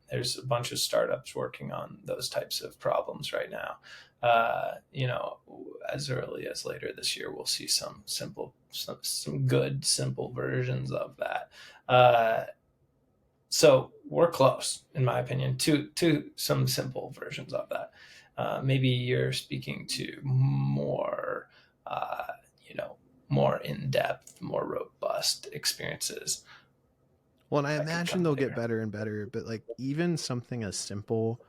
there's a bunch of startups working on those types of problems right now. As early as later this year, we'll see some good simple versions of that. So we're close, in my opinion, to some simple versions of that. Maybe you're speaking to more, more in depth, more robust experiences well, and I that could imagine come they'll get later. better and better, but like even something as simple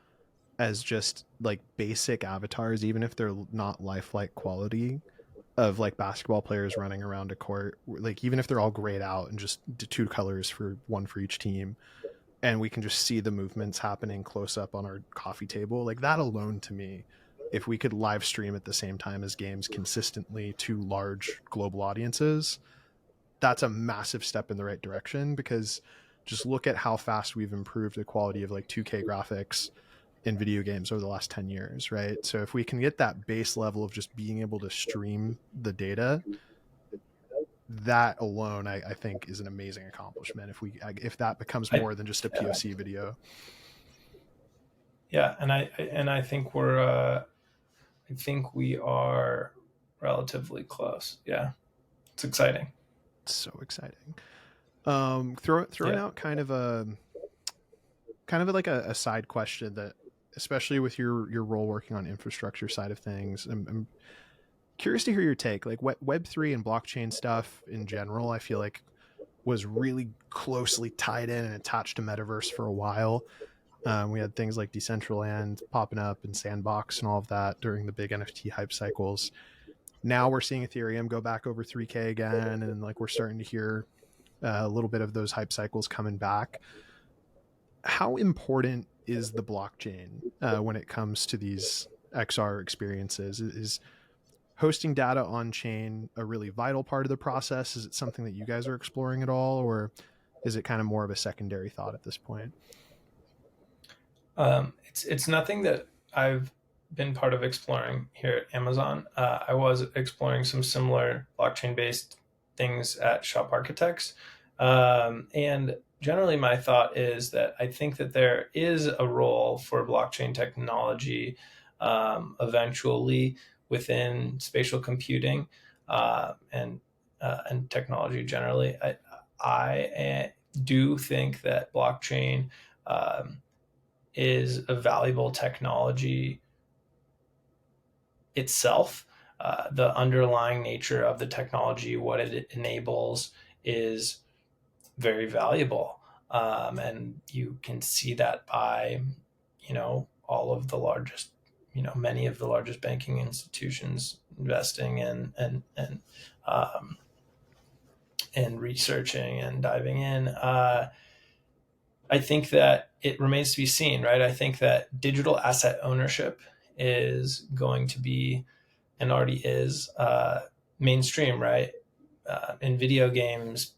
as just like basic avatars, even if they're not lifelike quality, of like basketball players running around a court, like even if they're all grayed out and just two colors for one for each team, and we can just see the movements happening close up on our coffee table, like that alone to me, if we could live stream at the same time as games consistently to large global audiences, that's a massive step in the right direction. Because just look at how fast we've improved the quality of like 2K graphics in video games over the last 10 years, right? So if we can get that base level of just being able to stream the data, that alone I think is an amazing accomplishment if that becomes I more than just a yeah, POC video. yeah, and I think I think we are relatively close. Yeah, it's exciting. It's so exciting. Throwing Yeah. out kind of like a side question that, especially with your role working on infrastructure side of things, I'm curious to hear your take. Like Web3 and blockchain stuff in general, I feel like was really closely tied in and attached to metaverse for a while. We had things like Decentraland popping up and Sandbox and all of that during the big NFT hype cycles. Now we're seeing Ethereum go back over 3K again, and like we're starting to hear a little bit of those hype cycles coming back. How important is the blockchain when it comes to these XR experiences? Is hosting data on chain a really vital part of the process? Is it something that you guys are exploring at all, or is it kind of more of a secondary thought at this point? It's nothing that I've been part of exploring here at Amazon. I was exploring some similar blockchain based things at Shop Architects, and generally my thought is that I think that there is a role for blockchain technology eventually within spatial computing and technology generally. I do think that blockchain. Is a valuable technology itself. The underlying nature of the technology, what it enables, is very valuable. And you can see that by, all of the largest, many of the largest banking institutions investing in um, and researching and diving in. I think that it remains to be seen, right? I think that digital asset ownership is going to be and already is mainstream, right? In video games,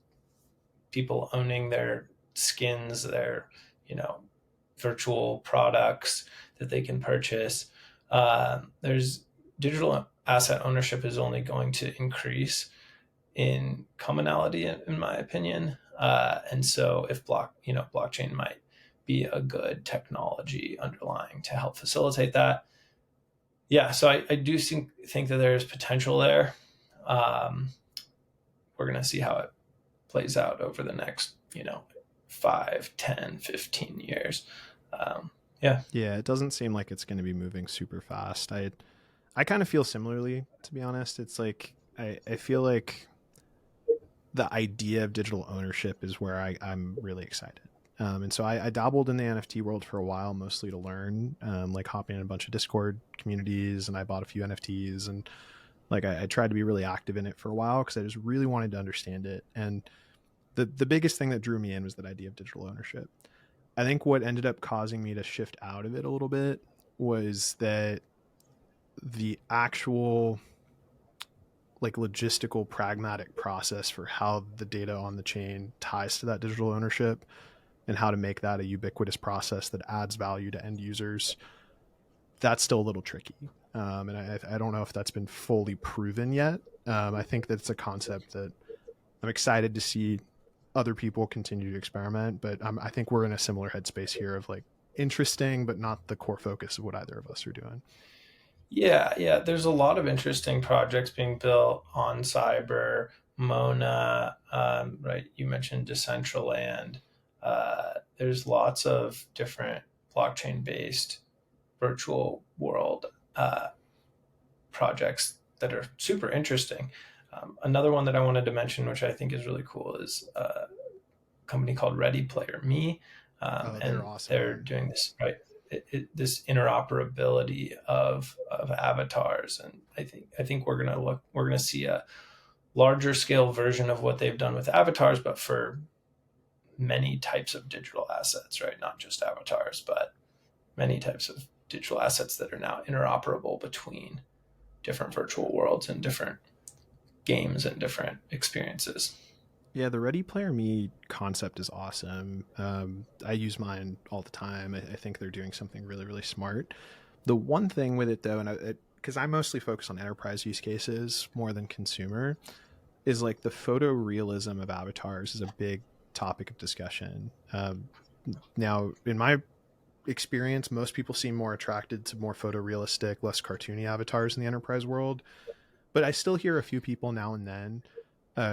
people owning their skins, their you know virtual products that they can purchase. There's digital asset ownership is only going to increase in commonality, in my opinion. And so, if blockchain might be a good technology underlying to help facilitate that. Yeah, so I do think that there's potential there. Um, we're going to see how it plays out over the next, 5, 10, 15 years. Yeah. Yeah, it doesn't seem like it's going to be moving super fast. I kind of feel similarly, to be honest. It's like I feel like the idea of digital ownership is where I'm really excited. And so I dabbled in the NFT world for a while, mostly to learn, like hopping in a bunch of Discord communities, and I bought a few NFTs, and like I tried to be really active in it for a while because I just really wanted to understand it. And the biggest thing that drew me in was that idea of digital ownership. I think what ended up causing me to shift out of it a little bit was that the actual like logistical pragmatic process for how the data on the chain ties to that digital ownership and how to make that a ubiquitous process that adds value to end users, that's still a little tricky. And I don't know if that's been fully proven yet. I think that's a concept that I'm excited to see other people continue to experiment, but I think we're in a similar headspace here of like interesting, but not the core focus of what either of us are doing. Yeah, yeah. There's a lot of interesting projects being built on cyber, Mona, right? You mentioned Decentraland. There's lots of different blockchain based virtual world projects that are super interesting. Another one that I wanted to mention, which I think is really cool, is a company called Ready Player Me, Oh, they're and awesome, they're man. doing this right. This interoperability of avatars, and I think we're gonna see a larger scale version of what they've done with avatars, but for many types of digital assets, right? Not just avatars, but many types of digital assets that are now interoperable between different virtual worlds and different games and different experiences. Yeah, the Ready Player Me concept is awesome. I use mine all the time. I think they're doing something really, really smart. The one thing with it, though, and because I mostly focus on enterprise use cases more than consumer, is like the photorealism of avatars is a big topic of discussion. Now, in my experience, most people seem more attracted to more photorealistic, less cartoony avatars in the enterprise world. But I still hear a few people now and then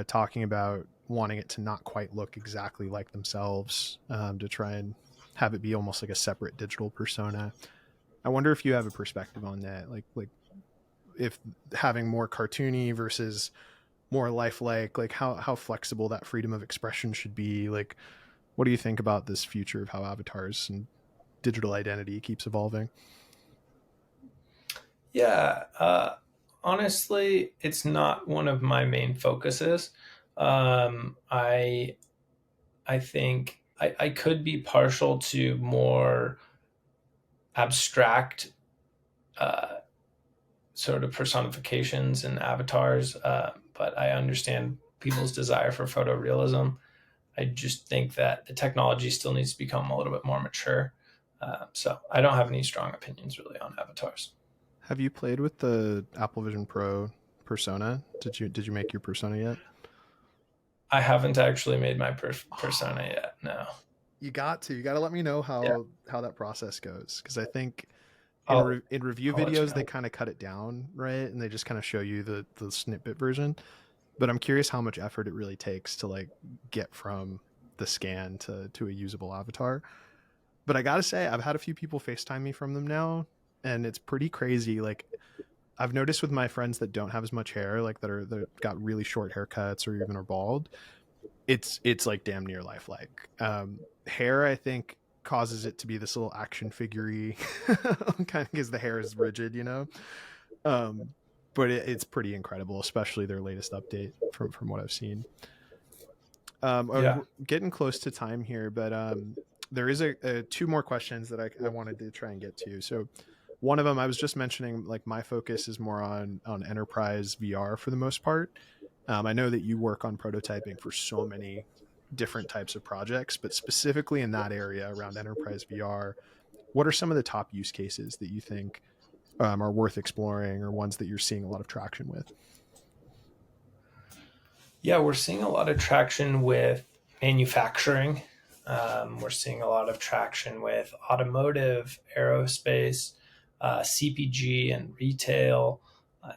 talking about wanting it to not quite look exactly like themselves, to try and have it be almost like a separate digital persona. I wonder if you have a perspective on that, like if having more cartoony versus more lifelike, like how flexible that freedom of expression should be. Like, what do you think about this future of how avatars and digital identity keeps evolving? Yeah, honestly, it's not one of my main focuses. I think I could be partial to more abstract uh, sort of personifications and avatars, but I understand people's desire for photorealism. I just think that the technology still needs to become a little bit more mature. So I don't have any strong opinions really on avatars. Have you played with the Apple Vision Pro persona? Did you make your persona yet? I haven't actually made my persona Oh, yet. No. you got to let me know Yeah. how that process goes, because I think I'll in review I'll let you videos they know. kind of cut it down, right, and they just kind of show you the snippet version. But I'm curious how much effort it really takes to like get from the scan to a usable avatar. But I gotta say, I've had a few people FaceTime me from them now, and it's pretty crazy. Like, I've noticed with my friends that don't have as much hair, like that got really short haircuts or even are bald, it's like damn near lifelike. Hair, I think, causes it to be this little action figurey, kind of because the hair is rigid, you know. Um, but it's pretty incredible, especially their latest update from what I've seen. Yeah. We're getting close to time here, but there is a two more questions that I wanted to try and get to. So one of them I was just mentioning, like my focus is more on enterprise VR for the most part. I know that you work on prototyping for so many different types of projects, but specifically in that area around enterprise VR, what are some of the top use cases that you think are worth exploring, or ones that you're seeing a lot of traction with? Yeah, we're seeing a lot of traction with manufacturing. We're seeing a lot of traction with automotive, aerospace, CPG, and retail,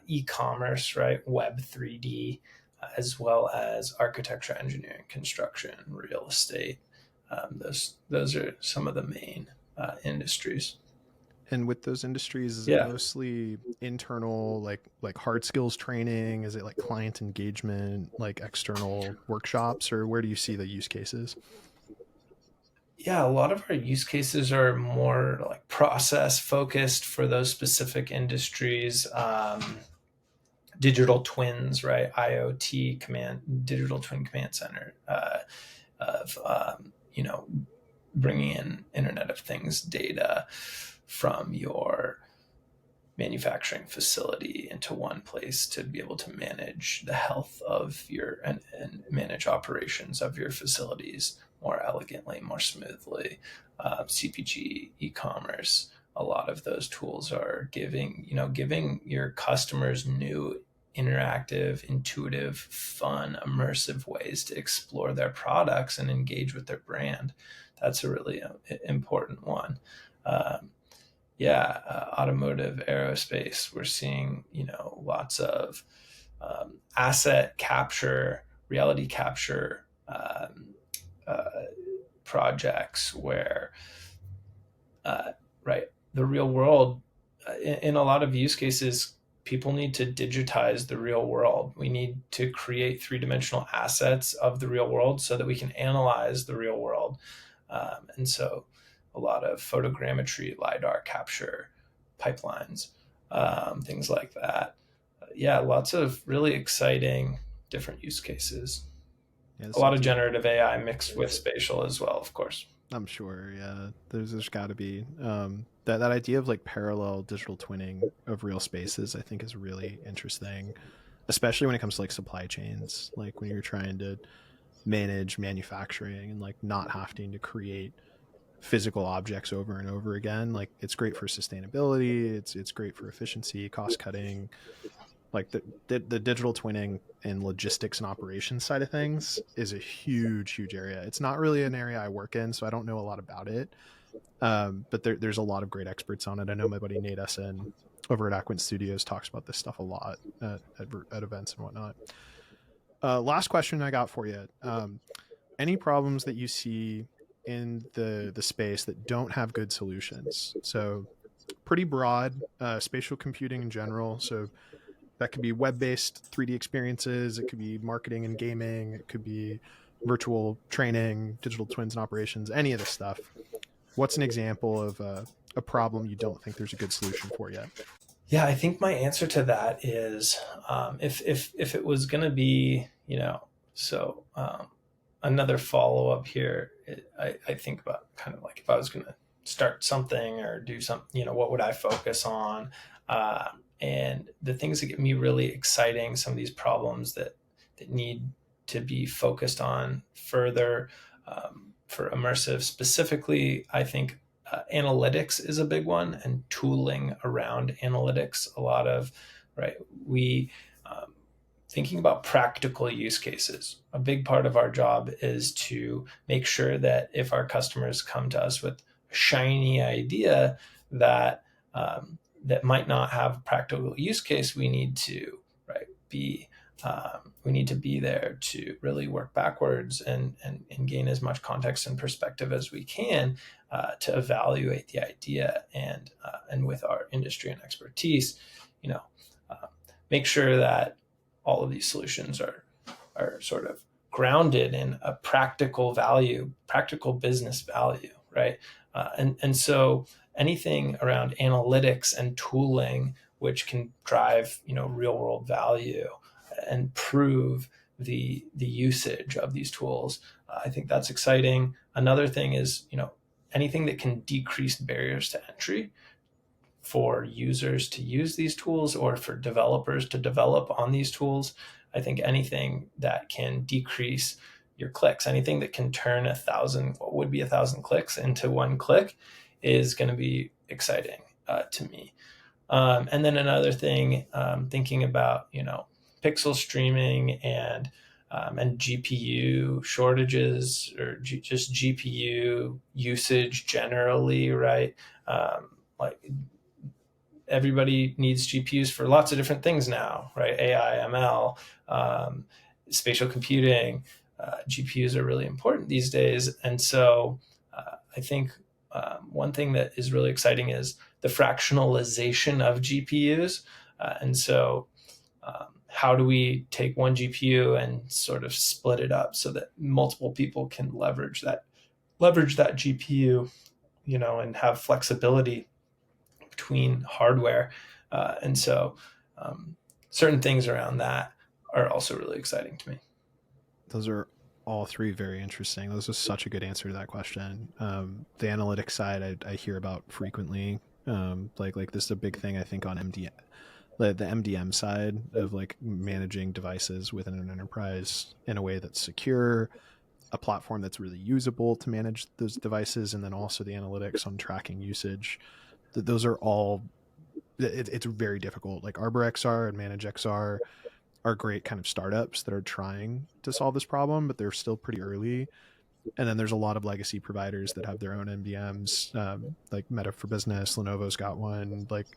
e-commerce, right? Web 3D. as well as architecture, engineering, construction, real estate. Those are some of the main industries. And with those industries, is it Yeah. mostly internal, like hard skills training? Is it like client engagement, like external workshops, or where do you see the use cases? Yeah, a lot of our use cases are more like process focused for those specific industries. Digital twins, right? IoT command, digital twin command center of bringing in Internet of Things data from your manufacturing facility into one place to be able to manage the health of your and manage operations of your facilities more elegantly, more smoothly. CPG, e-commerce, a lot of those tools are giving your customers new interactive, intuitive, fun, immersive ways to explore their products and engage with their brand. That's a really important one. Um, yeah, automotive, aerospace, we're seeing, lots of asset capture, reality capture uh, projects where, uh, right, the real world, in a lot of use cases, people need to digitize the real world. We need to create three-dimensional assets of the real world so that we can analyze the real world. And so a lot of photogrammetry, LiDAR capture pipelines, things like that. Yeah, lots of really exciting different use cases. Yeah, A this lot seems of like generative AI mixed with spatial as well, of course. I'm sure. Yeah, there's got to be that idea of like parallel digital twinning of real spaces. I think is really interesting, especially when it comes to like supply chains. Like when you're trying to manage manufacturing and like not having to create physical objects over and over again. Like it's great for sustainability. It's great for efficiency, cost cutting. Like the digital twinning and logistics and operations side of things is a huge area. It's not really an area I work in, so I don't know a lot about it. But there's a lot of great experts on it. I know my buddy Nate Essen over at Aquint Studios talks about this stuff a lot at events and whatnot. Last question I got for you. Any problems that you see in the space that don't have good solutions? So pretty broad, spatial computing in general. So that could be web-based 3D experiences. It could be marketing and gaming. It could be virtual training, digital twins and operations, any of this stuff. What's an example of a problem you don't think there's a good solution for yet? Yeah, I think my answer to that is, if it was going to be, another follow up here, I think about kind of like if I was going to start something or do something, what would I focus on? And the things that get me really exciting, some of these problems that need to be focused on further, for immersive specifically, I think analytics is a big one, and tooling around analytics. A lot of, right, we um, thinking about practical use cases. A big part of our job is to make sure that if our customers come to us with a shiny idea that that might not have a practical use case, we need to, right, be we need to be there to really work backwards and gain as much context and perspective as we can, to evaluate the idea, and with our industry and expertise, you know, uh, make sure that all of these solutions are sort of grounded in a practical value, practical business value, right? And so anything around analytics and tooling, which can drive real world value and prove the usage of these tools, I think that's exciting. Another thing is anything that can decrease barriers to entry for users to use these tools or for developers to develop on these tools. I think anything that can decrease your clicks, anything that can turn what would be 1,000 clicks into one click, is going to be exciting to me. And then another thing, thinking about pixel streaming and GPU shortages, or just GPU usage generally, right? Like everybody needs GPUs for lots of different things now, right? AI, ML, spatial computing, GPUs are really important these days. And so I think one thing that is really exciting is the fractionalization of GPUs. And so how do we take one GPU and sort of split it up so that multiple people can leverage that GPU, and have flexibility between hardware. And so certain things around that are also really exciting to me. Those are all three very interesting. Those is such a good answer to that question. The analytics side I hear about frequently. Like this is a big thing I think on the MDM side of like managing devices within an enterprise in a way that's secure, a platform that's really usable to manage those devices, and then also the analytics on tracking usage. Those are all it's very difficult. Like ArborXR and ManageXR are great kind of startups that are trying to solve this problem, but they're still pretty early. And then there's a lot of legacy providers that have their own MDMs, like Meta for Business. Lenovo's got one. Like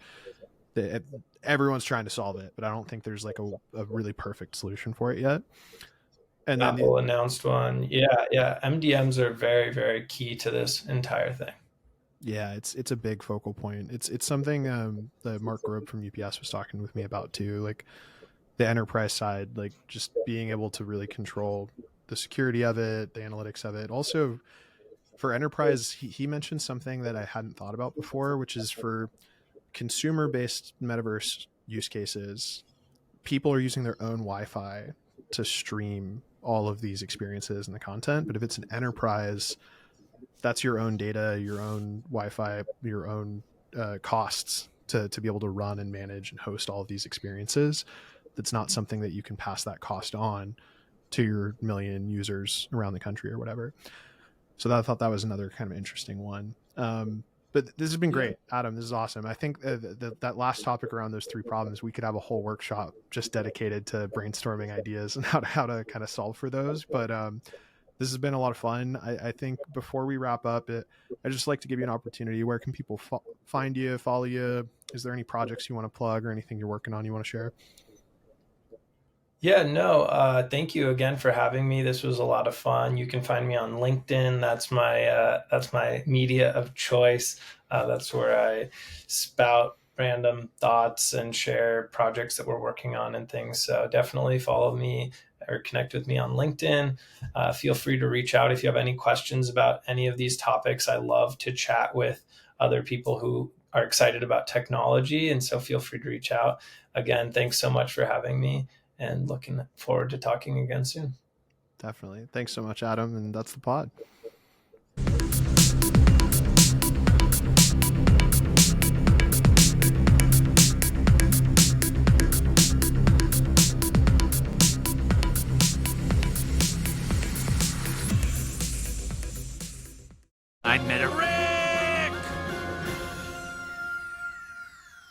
everyone's trying to solve it, but I don't think there's like a really perfect solution for it yet. And then Apple announced one. Yeah, yeah. MDMs are very, very key to this entire thing. yeah, it's a big focal point. It's something that Mark Grobe from UPS was talking with me about too. Like the enterprise side, like just being able to really control the security of it, the analytics of it. Also for enterprise, he mentioned something that I hadn't thought about before, which is for consumer based metaverse use cases, people are using their own Wi-Fi to stream all of these experiences and the content. But if it's an enterprise, that's your own data, your own Wi-Fi, your own costs to be able to run and manage and host all of these experiences. That's not something that you can pass that cost on to your million users around the country or whatever. So I thought that was another kind of interesting one. But this has been great, Adam. This is awesome. I think that last topic around those three problems, we could have a whole workshop just dedicated to brainstorming ideas and how to kind of solve for those. But this has been a lot of fun. I think before we wrap up, I'd just like to give you an opportunity. Where can people find you, follow you? Is there any projects you want to plug or anything you're working on you want to share? Yeah, no, thank you again for having me. This was a lot of fun. You can find me on LinkedIn. That's my media of choice. That's where I spout random thoughts and share projects that we're working on and things. So definitely follow me or connect with me on LinkedIn. Feel free to reach out if you have any questions about any of these topics. I love to chat with other people who are excited about technology, and so feel free to reach out. Again, thanks so much for having me and looking forward to talking again soon. Definitely. Thanks so much, Adam. And that's the pod.